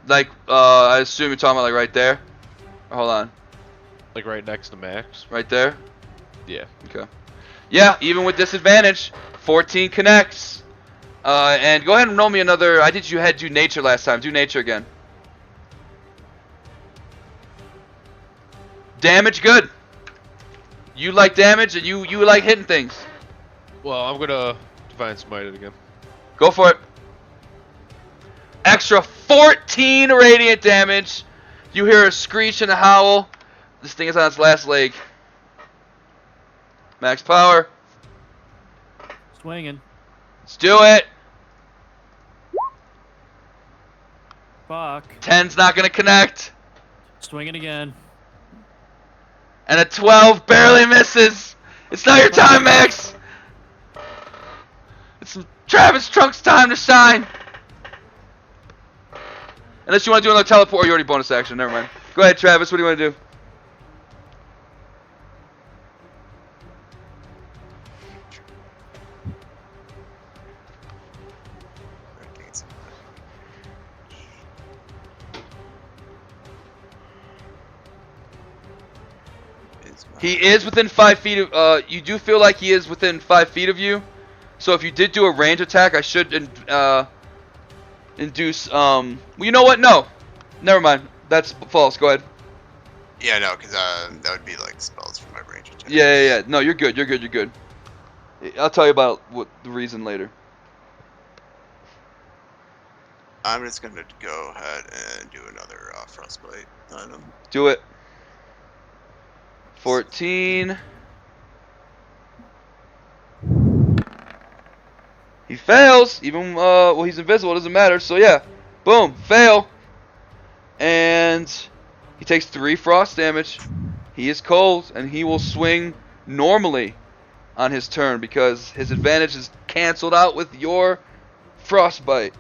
Like, I assume you're talking about like right there. Hold on. Like right next to Max. Right there. Yeah. Okay. Yeah, even with disadvantage, 14 connects. And go ahead and roll me another. You had do nature last time. Do nature again. Damage, good. You like damage, and you like hitting things. Well, I'm gonna Divine Smite it again. Go for it. Extra 14 radiant damage. You hear a screech and a howl. This thing is on its last leg. Max power. Swinging. Let's do it. Fuck. 10's not going to connect. Swinging again. And a 12 barely misses. It's not your time, Max. It's Travis Trunk's time to shine. Unless you want to do another teleport, or you already bonus action. Never mind. Go ahead, Travis. What do you want to do? He is within 5 feet of, you do feel like he is within 5 feet of you. So if you did do a range attack, I should, induce, well, you know what? No. Never mind. That's false. Go ahead. Yeah, no, because, that would be, like, spells for my range attack. Yeah. No, you're good. You're good. I'll tell you about what the reason later. I'm just going to go ahead and do another, frostbite on him. Do it. 14. He fails, even, well, he's invisible, it doesn't matter, so yeah. Boom, fail. And he takes 3 frost damage. He is cold, and he will swing normally on his turn because his advantage is canceled out with your frostbite.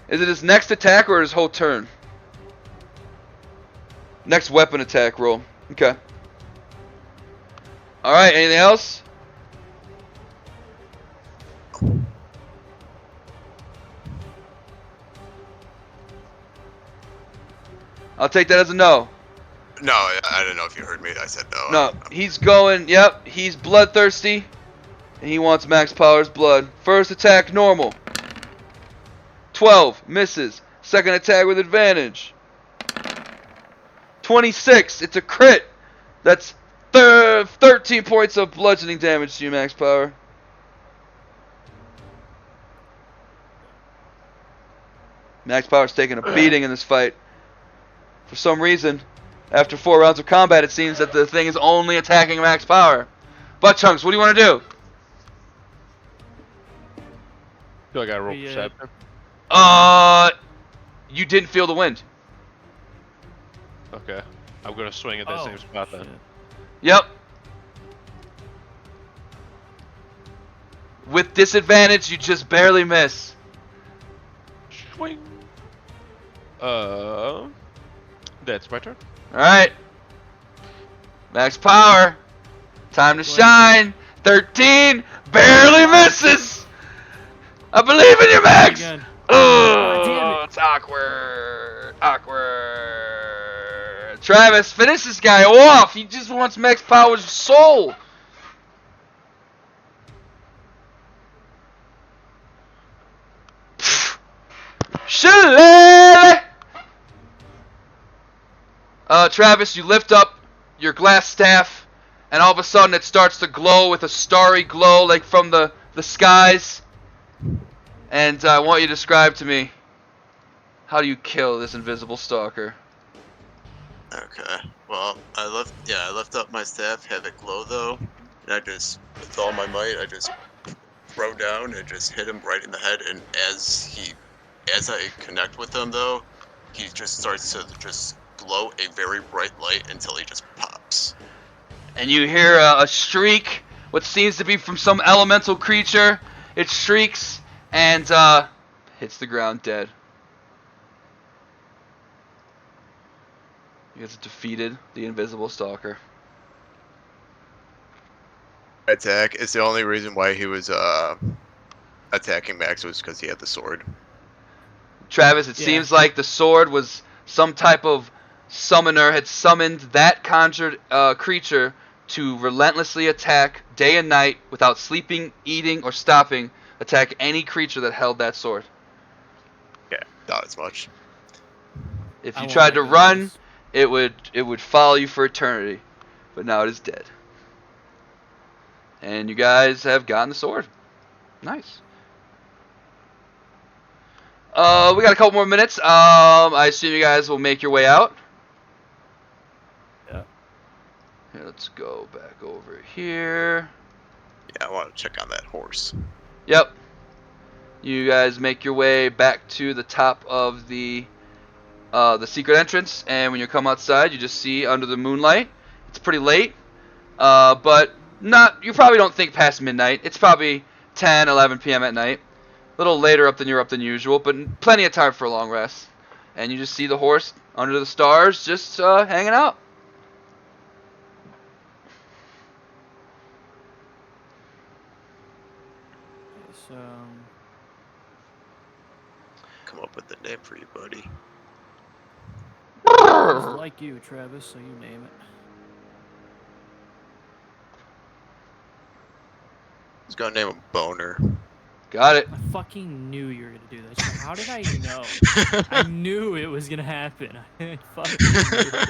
Is it his next attack or his whole turn? Next weapon attack roll. Okay. Alright, anything else? I'll take that as a no. No, I don't know if you heard me. I said no. No, he's going. Yep, he's bloodthirsty, and he wants Max Power's blood. First attack normal. 12 misses. Second attack with advantage. 26. It's a crit. That's 13 points of bludgeoning damage to you, Max Power. Max Power's taking a beating in this fight. For some reason, after 4 rounds of combat, it seems that the thing is only attacking Max Power. Butt Chunks, what do you want to do? Feel like I roll perception. You didn't feel the wind. Okay. I'm gonna swing at that same spot then. Yep. With disadvantage, you just barely miss. Swing. That's my turn. Alright. Max Power. Time to shine. 13. Barely misses. I believe in you, Max. Oh, it's awkward. Awkward. Travis, finish this guy off. He just wants Max Power's soul. Shillelagh! Travis, you lift up your glass staff, and all of a sudden it starts to glow with a starry glow like from the skies. And I want you to describe to me, how do you kill this invisible stalker? Okay. Well, I lift up my staff, have it glow though, and I just, with all my might, I just throw down and just hit him right in the head. And as I connect with him though, he just starts to just glow a very bright light until he just pops. And you hear a shriek, what seems to be from some elemental creature. It shrieks and hits the ground dead. You guys have defeated the invisible stalker. Attack is the only reason why he was attacking Max was because he had the sword. Travis, it seems like the sword was some type of summoner had summoned that conjured creature to relentlessly attack day and night without sleeping, eating, or stopping. Attack any creature that held that sword. Yeah, thought as much. If you tried to run, it would follow you for eternity. But now it is dead. And you guys have gotten the sword. Nice. We got a couple more minutes. I assume you guys will make your way out. Yeah. Here, let's go back over here. Yeah, I want to check on that horse. Yep. You guys make your way back to the top of the secret entrance, and when you come outside, you just see under the moonlight. It's pretty late, but not. You probably don't think past midnight. It's probably 10, 11 p.m. at night. A little later up than usual, but plenty of time for a long rest. And you just see the horse under the stars, just hanging out. Come up with a name for you, buddy. Like you, Travis, so you name it. I was gonna name him Boner. Got it. I fucking knew you were gonna do this. How did I know? I knew it was gonna happen. I fucking knew it.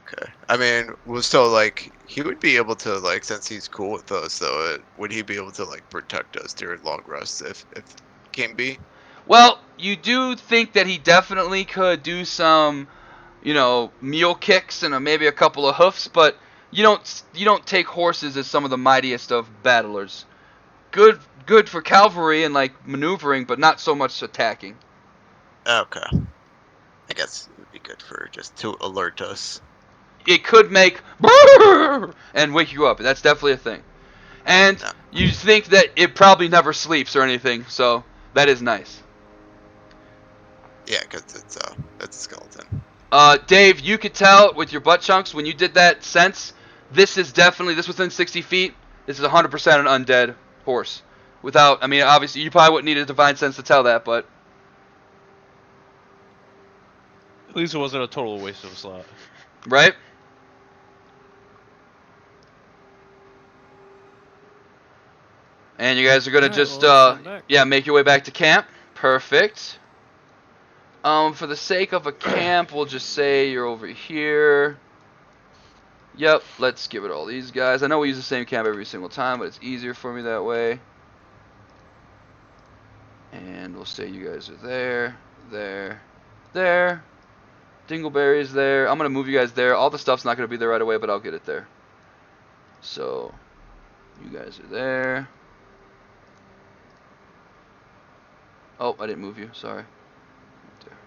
Okay. I mean, well, so like he would be able to like, since he's cool with us, though, would he be able to like protect us during long rests if can be? Well, you do think that he definitely could do some, mule kicks and maybe a couple of hoofs, but you don't take horses as some of the mightiest of battlers. Good for cavalry and like maneuvering, but not so much attacking. Okay. I guess it would be good for just to alert us. It could make and wake you up. That's definitely a thing. And you think that it probably never sleeps or anything, so that is nice. Yeah, because it's a skeleton. Dave, you could tell with your butt chunks when you did that sense. This within 60 feet. This is 100% an undead horse. Without, I mean, obviously, you probably wouldn't need a divine sense to tell that, but At least it wasn't a total waste of a slot. right? And you guys are gonna Alright, just, well, let's head back. yeah, make your way back to camp. Perfect. For the sake of a camp, we'll just say you're over here. Yep, let's give it all these guys. I know we use the same camp every single time, but it's easier for me that way. And we'll say you guys are there, there, there. Dingleberry's there. I'm going to move you guys there. All the stuff's not going to be there right away, but I'll get it there. So, you guys are there. Oh, I didn't move you. Sorry. Right there.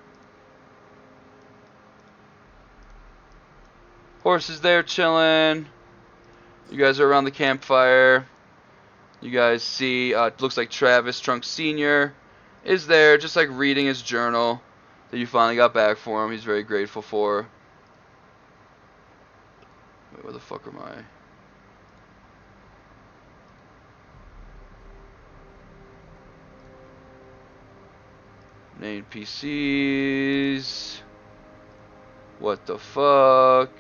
Horse is there chilling. You guys are around the campfire. You guys see, it looks like Travis Trunk Sr. is there, just like reading his journal that you finally got back for him. He's very grateful for. Wait, where the fuck am I? Named PCs. What the fuck?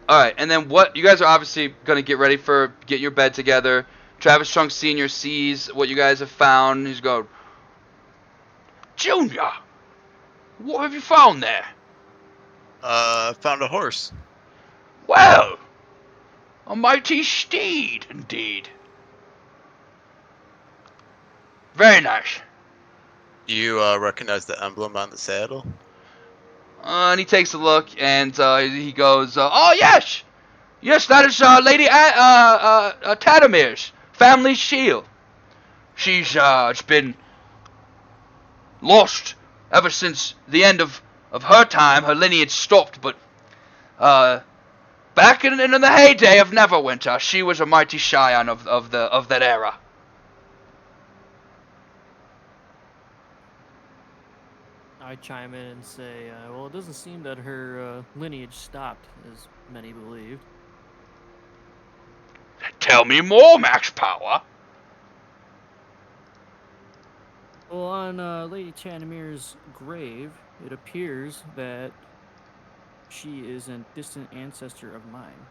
Alright, and then what? You guys are obviously going to get ready for getting your bed together. Travis Trunk Sr. sees what you guys have found. He's going, Junior, what have you found there? Found a horse. Well, a mighty steed, indeed. Very nice. You recognize the emblem on the saddle? And he takes a look, and he goes, oh, yes! Yes, that is Lady Tadamir's family shield. She's been lost ever since the end of her time. Her lineage stopped, but back in the heyday of Neverwinter, she was a mighty scion of that era. I chime in and say, well, it doesn't seem that her lineage stopped, as many believed. Tell me more, Max Power. Well, on Lady Tanamir's grave, it appears that she is a distant ancestor of mine.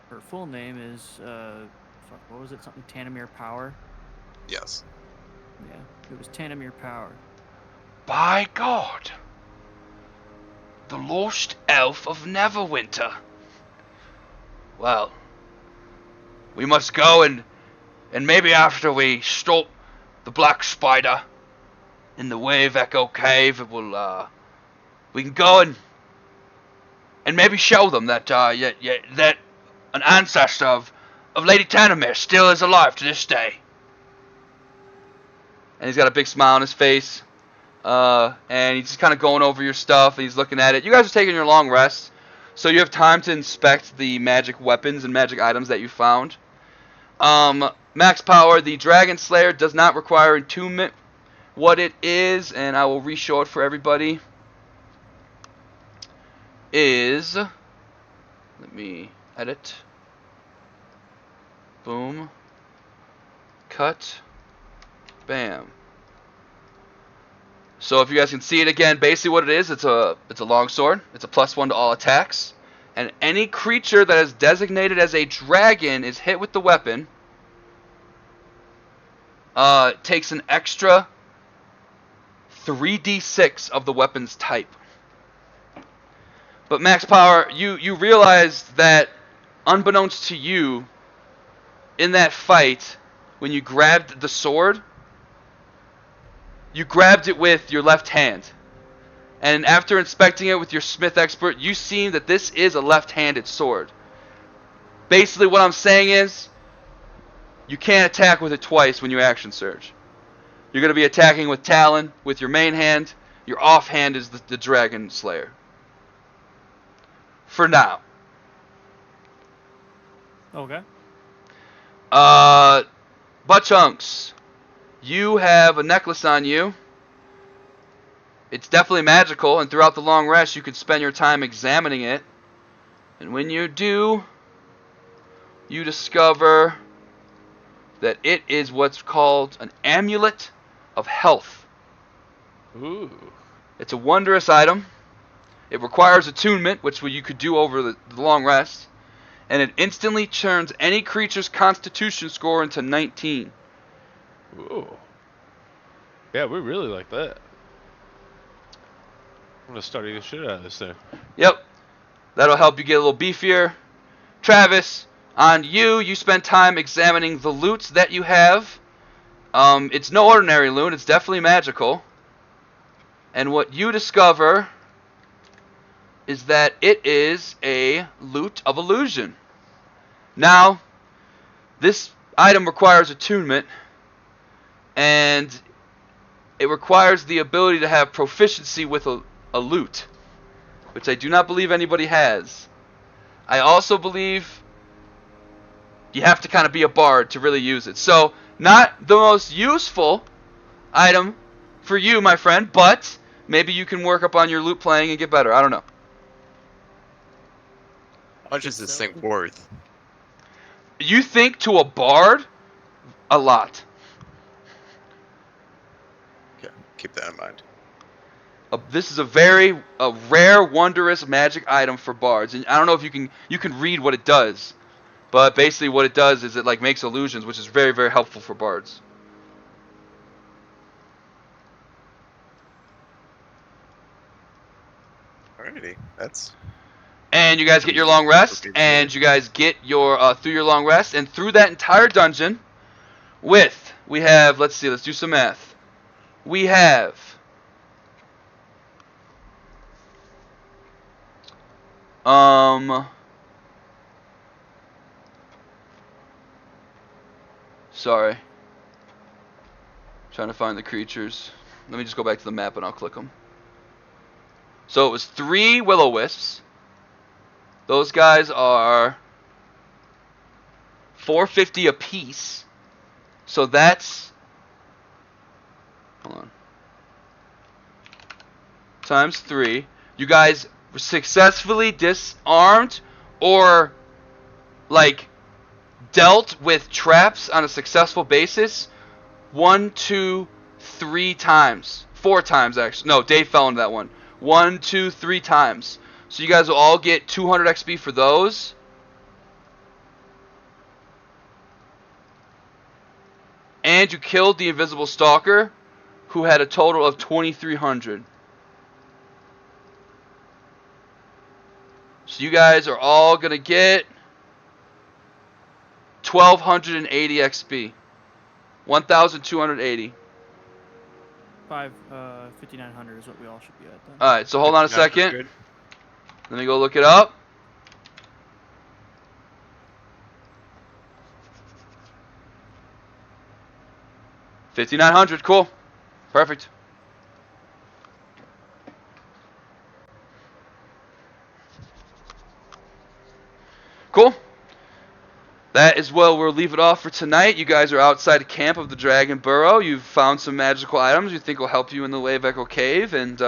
Her full name is, what was it? Something Tanamir Power? Yes. Yeah, it was Tanamir Power. By God. The lost elf of Neverwinter. Well, we must go and maybe after we stop the Black Spider in the Wave Echo Cave, it will, we can go and maybe show them that, that an ancestor of Lady Tanamir still is alive to this day. And he's got a big smile on his face. And he's just kind of going over your stuff, and he's looking at it. You guys are taking your long rest, so you have time to inspect the magic weapons and magic items that you found. Max Power, the Dragon Slayer, does not require attunement. What it is, and I will re-show it for everybody, is... Let me edit. Boom. Cut. Bam. So if you guys can see it again, basically what it is, it's a longsword. It's a +1 to all attacks. And any creature that is designated as a dragon is hit with the weapon. Takes an extra 3d6 of the weapon's type. But Max Power, you realize that unbeknownst to you, in that fight, when you grabbed the sword, you grabbed it with your left hand. And after inspecting it with your smith expert, you see that this is a left-handed sword. Basically what I'm saying is, you can't attack with it twice when you action surge. You're going to be attacking with Talon, with your main hand. Your offhand is the Dragon Slayer. For now. Okay. Butt Chunks. You have a necklace on you. It's definitely magical, and throughout the long rest, you could spend your time examining it. And when you do, you discover that it is what's called an amulet of health. Ooh. It's a wondrous item. It requires attunement, which you could do over the long rest, and it instantly turns any creature's constitution score into 19. Ooh. Yeah, we really like that. I'm gonna study the shit out of this thing. Yep. That'll help you get a little beefier. Travis, on you, you spend time examining the loot that you have. It's no ordinary loot, it's definitely magical. And what you discover is that it is a loot of illusion. Now, this item requires attunement, and it requires the ability to have proficiency with a loot, which I do not believe anybody has. I also believe you have to kind of be a bard to really use it. So, not the most useful item for you, my friend, but maybe you can work up on your loot playing and get better. I don't know. How much is this thing worth? You think to a bard, a lot. Okay, keep that in mind. This is a very rare, wondrous magic item for bards, and I don't know if you can read what it does, but basically what it does is it like makes illusions, which is very, very helpful for bards. Alrighty, that's. And you guys get your long rest, and you guys get your through your long rest, and through that entire dungeon, we have, let's do some math. We have sorry, trying to find the creatures. Let me just go back to the map and I'll click them. So it was 3 will-o-wisps. Those guys are 450 apiece. So that's, hold on, times 3. You guys successfully disarmed or like dealt with traps on a successful basis 1, 2, 3 times. 4 times actually. No, Dave fell into that one. 1, 2, 3 times. So you guys will all get 200 XP for those. And you killed the invisible stalker, who had a total of 2,300. So you guys are all going to get 1,280 XP. 1,280. 5,900 is what we all should be at then. Alright, so hold on a second. Let me go look it up. $5,900, cool. Perfect. Cool. That is where we'll leave it off for tonight. You guys are outside the camp of the Dragon Burrow. You've found some magical items you think will help you in the way of Echo Cave, and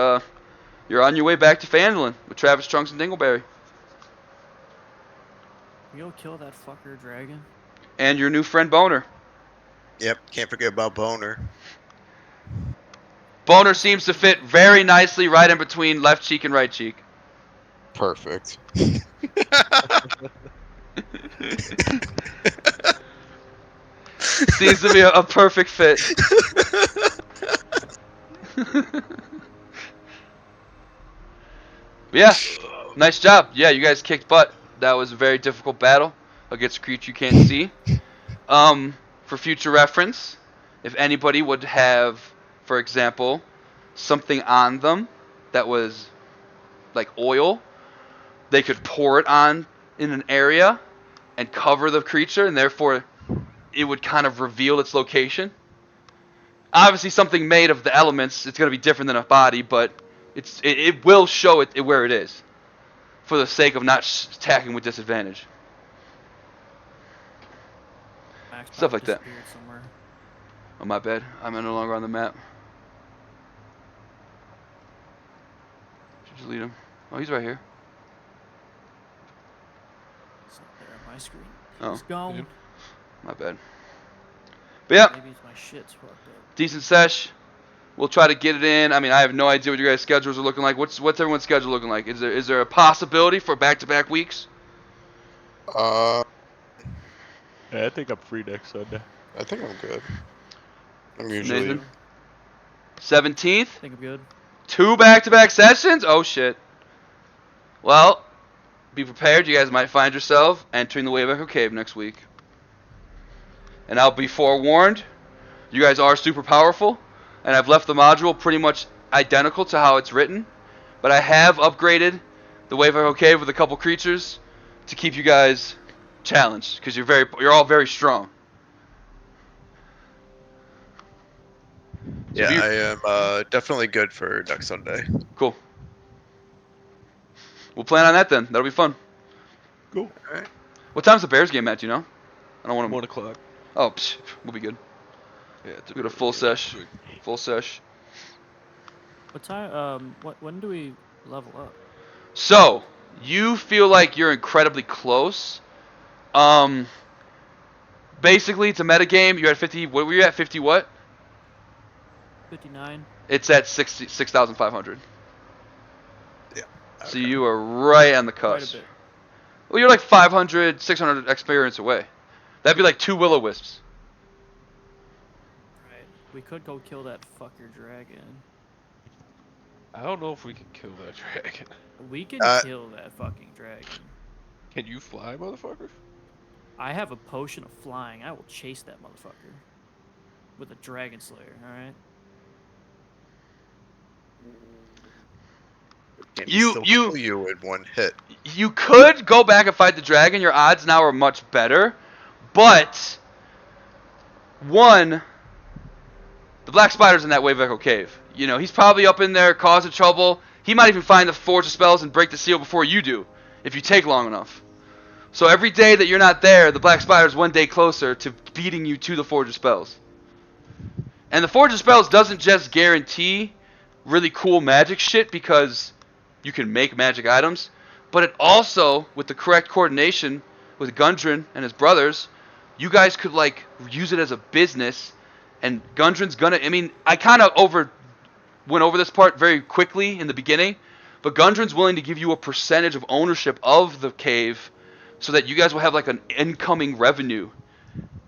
you're on your way back to Phandalin with Travis Trunks and Dingleberry. You'll kill that fucker dragon. And your new friend Boner. Yep, can't forget about Boner. Boner seems to fit very nicely right in between left cheek and right cheek. Perfect. Seems to be a perfect fit. Yeah, nice job. Yeah, you guys kicked butt. That was a very difficult battle against a creature you can't see. For future reference, if anybody would have, for example, something on them that was like oil, they could pour it on in an area and cover the creature, and therefore it would kind of reveal its location. Obviously, something made of the elements, it's going to be different than a body, but it will show it where it is, for the sake of not attacking with disadvantage. Stuff like that. Somewhere. Oh, my bad. I'm no longer on the map. Should just lead him. Oh, he's right here. It's not there on my screen. Oh. He's gone. Yep. My bad. But yeah, Maybe it's my shit's fucked up. decent sesh. We'll try to get it in. I mean, I have no idea what your guys' schedules are looking like. What's everyone's schedule looking like? Is there a possibility for back-to-back weeks? Yeah, I think I'm free next Sunday. I think I'm good. I'm usually. Nathan? 17th? I think I'm good. 2 back-to-back sessions? Oh shit. Well, be prepared. You guys might find yourself entering the Wave Echo Cave next week. And I'll be forewarned. You guys are super powerful, and I've left the module pretty much identical to how it's written, but I have upgraded the Wave Echo Cave with a couple creatures to keep you guys challenged, because you're all very strong. Yeah, I am definitely good for next Sunday. Cool. We'll plan on that then. That'll be fun. Cool. All right. What time's the Bears game at? Do you know? I don't want to. 1 o'clock. Oh, we'll be good. Yeah, We got a full sesh. Full sesh. What time? When do we level up? So, you feel like you're incredibly close. Basically, it's a metagame. You're at 50. What were you at? 50 what? 59. It's at 6,500. Yeah. So Okay. you are right on the Quite a cusp. bit. Well, you're like 500, 600 experience away. That'd be like 2 will-o-wisps. Right. We could go kill that fucker dragon. I don't know if we can kill that dragon. We can kill that fucking dragon. Can you fly, motherfucker? I have a potion of flying. I will chase that motherfucker with a dragon slayer. All right. Can You- still you- kill you in one hit. You could go back and fight the dragon. Your odds now are much better. But, one, the Black Spider's in that Wave Echo Cave. You know, he's probably up in there causing trouble. He might even find the Forge of Spells and break the seal before you do, if you take long enough. So every day that you're not there, the Black Spider's one day closer to beating you to the Forge of Spells. And the Forge of Spells doesn't just guarantee really cool magic shit because you can make magic items, but it also, with the correct coordination with Gundren and his brothers, you guys could like use it as a business. And Gundren's gonna, I mean, I kind of went over this part very quickly in the beginning, but Gundren's willing to give you a percentage of ownership of the cave so that you guys will have like an incoming revenue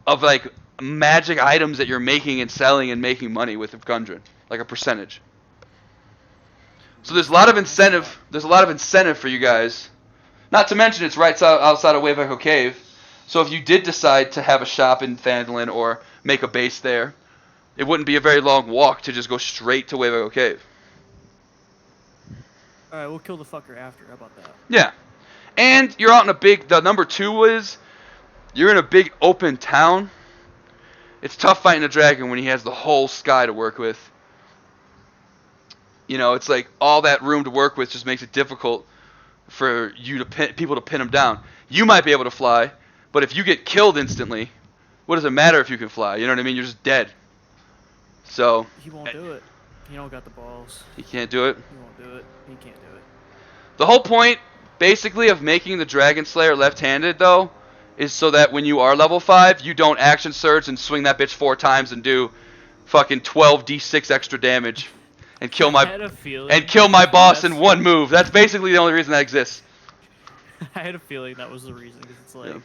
of like magic items that you're making and selling and making money with Gundren, like a percentage. So there's a lot of incentive. There's a lot of incentive for you guys. Not to mention it's right outside of Wave Echo Cave. So if you did decide to have a shop in Phandalin or make a base there, it wouldn't be a very long walk to just go straight to Wave Echo Cave. All right. We'll kill the fucker after. How about that? Yeah. And you're out in a big, the number 2 is, you're in a big open town. It's tough fighting a dragon when he has the whole sky to work with. You know, it's like all that room to work with just makes it difficult for you to people to pin him down. You might be able to fly, but if you get killed instantly, what does it matter if you can fly? You know what I mean? You're just dead. So He won't do it. He don't got the balls. he can't do it. He won't do it. He can't do it. The whole point, basically, of making the Dragon Slayer left-handed, though, is so that when you are level 5, you don't action surge and swing that bitch 4 times and do fucking 12d6 extra damage and kill I had a feeling. boss in that's- one move. That's basically the only reason that exists. I had a feeling that was the reason because it's like, Yeah.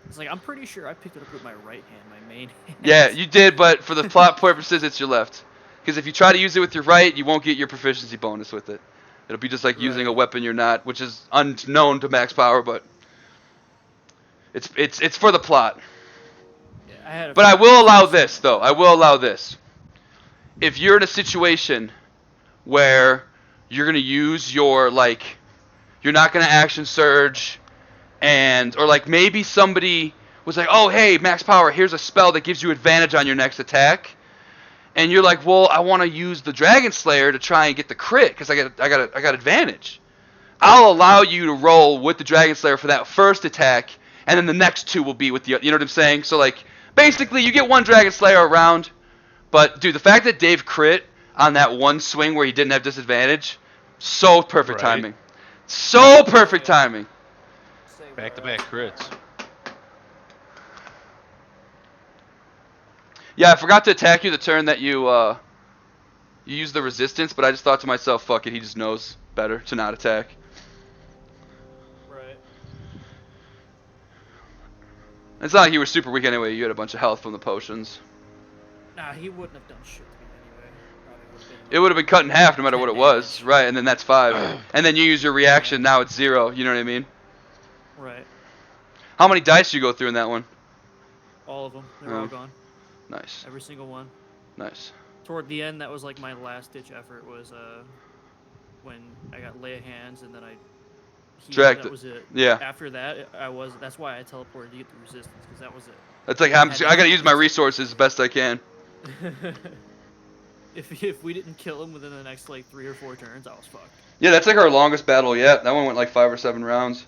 it's like I'm pretty sure I picked it up with my right hand, my main hand. Yeah, you did, but for the plot purposes, it's your left. Because if you try to use it with your right, you won't get your proficiency bonus with it. It'll be just like using a Right. weapon you're not, which is unknown to max power, but it's for the plot. Yeah, I had a But I feeling will it was allow something this, like though. that. I will allow this. If you're in a situation where you're going to use your, like, you're not going to action surge, or, like, maybe somebody was like, oh, hey, max power, here's a spell that gives you advantage on your next attack. And you're like, well, I want to use the Dragon Slayer to try and get the crit, because I got advantage. I'll allow you to roll with the Dragon Slayer for that first attack, and then the next 2 will be with the, you know what I'm saying? So, like, basically, you get 1 Dragon Slayer around, but, dude, the fact that Dave crit on that one swing where he didn't have disadvantage, so perfect Right. timing. So perfect timing. Back-to-back crits. Yeah, I forgot to attack you the turn that you used the resistance, but I just thought to myself, fuck it, he just knows better to not attack. Right. It's not like you were super weak anyway. You had a bunch of health from the potions. Nah, he wouldn't have done shit to me anyway. Probably would have been. It would have been cut in half no matter what it was, damage. right? And then that's 5, and then you use your reaction. Now it's 0. You know what I mean? Right. How many dice do you go through in that one? All of them. They're all gone. Nice. Every single one. Nice. Toward the end, that was like my last ditch effort. Was when I got lay of hands and then I. Dragged that it. was it. Yeah. After that, That's why I teleported to get the resistance because that was it. That's like I gotta use my resources as best I can. If we didn't kill him within the next like 3 or 4 turns, I was fucked. Yeah, that's like our longest battle yet. That one went like 5 or 7 rounds.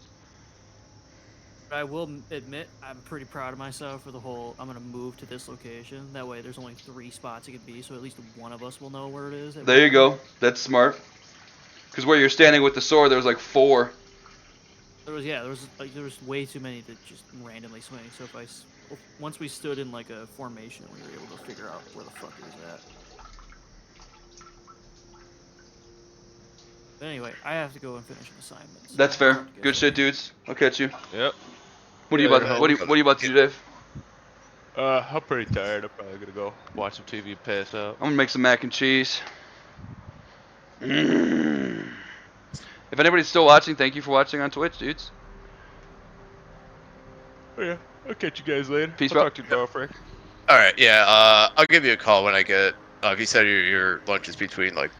But I will admit, I'm pretty proud of myself for the whole. I'm gonna move to this location. That way, there's only 3 spots it could be, so at least one of us will know where it is. There you go. That's smart. Because where you're standing with the sword, there was like 4. There was way too many to just randomly swing. So once we stood in like a formation, we were able to figure out where the fuck it was at. But anyway, I have to go and finish an assignment. So That's fair. Good shit, dudes. I'll catch you. Yep. What are you about? What are you about to do, Dave? I'm pretty tired. I'm probably gonna go watch some TV and pass out. I'm gonna make some mac and cheese. If anybody's still watching, thank you for watching on Twitch, dudes. Oh yeah, I'll catch you guys later. Peace, I'll bro. talk to you tomorrow, Frank. All right, yeah. I'll give you a call when I get. If you said your lunch is between like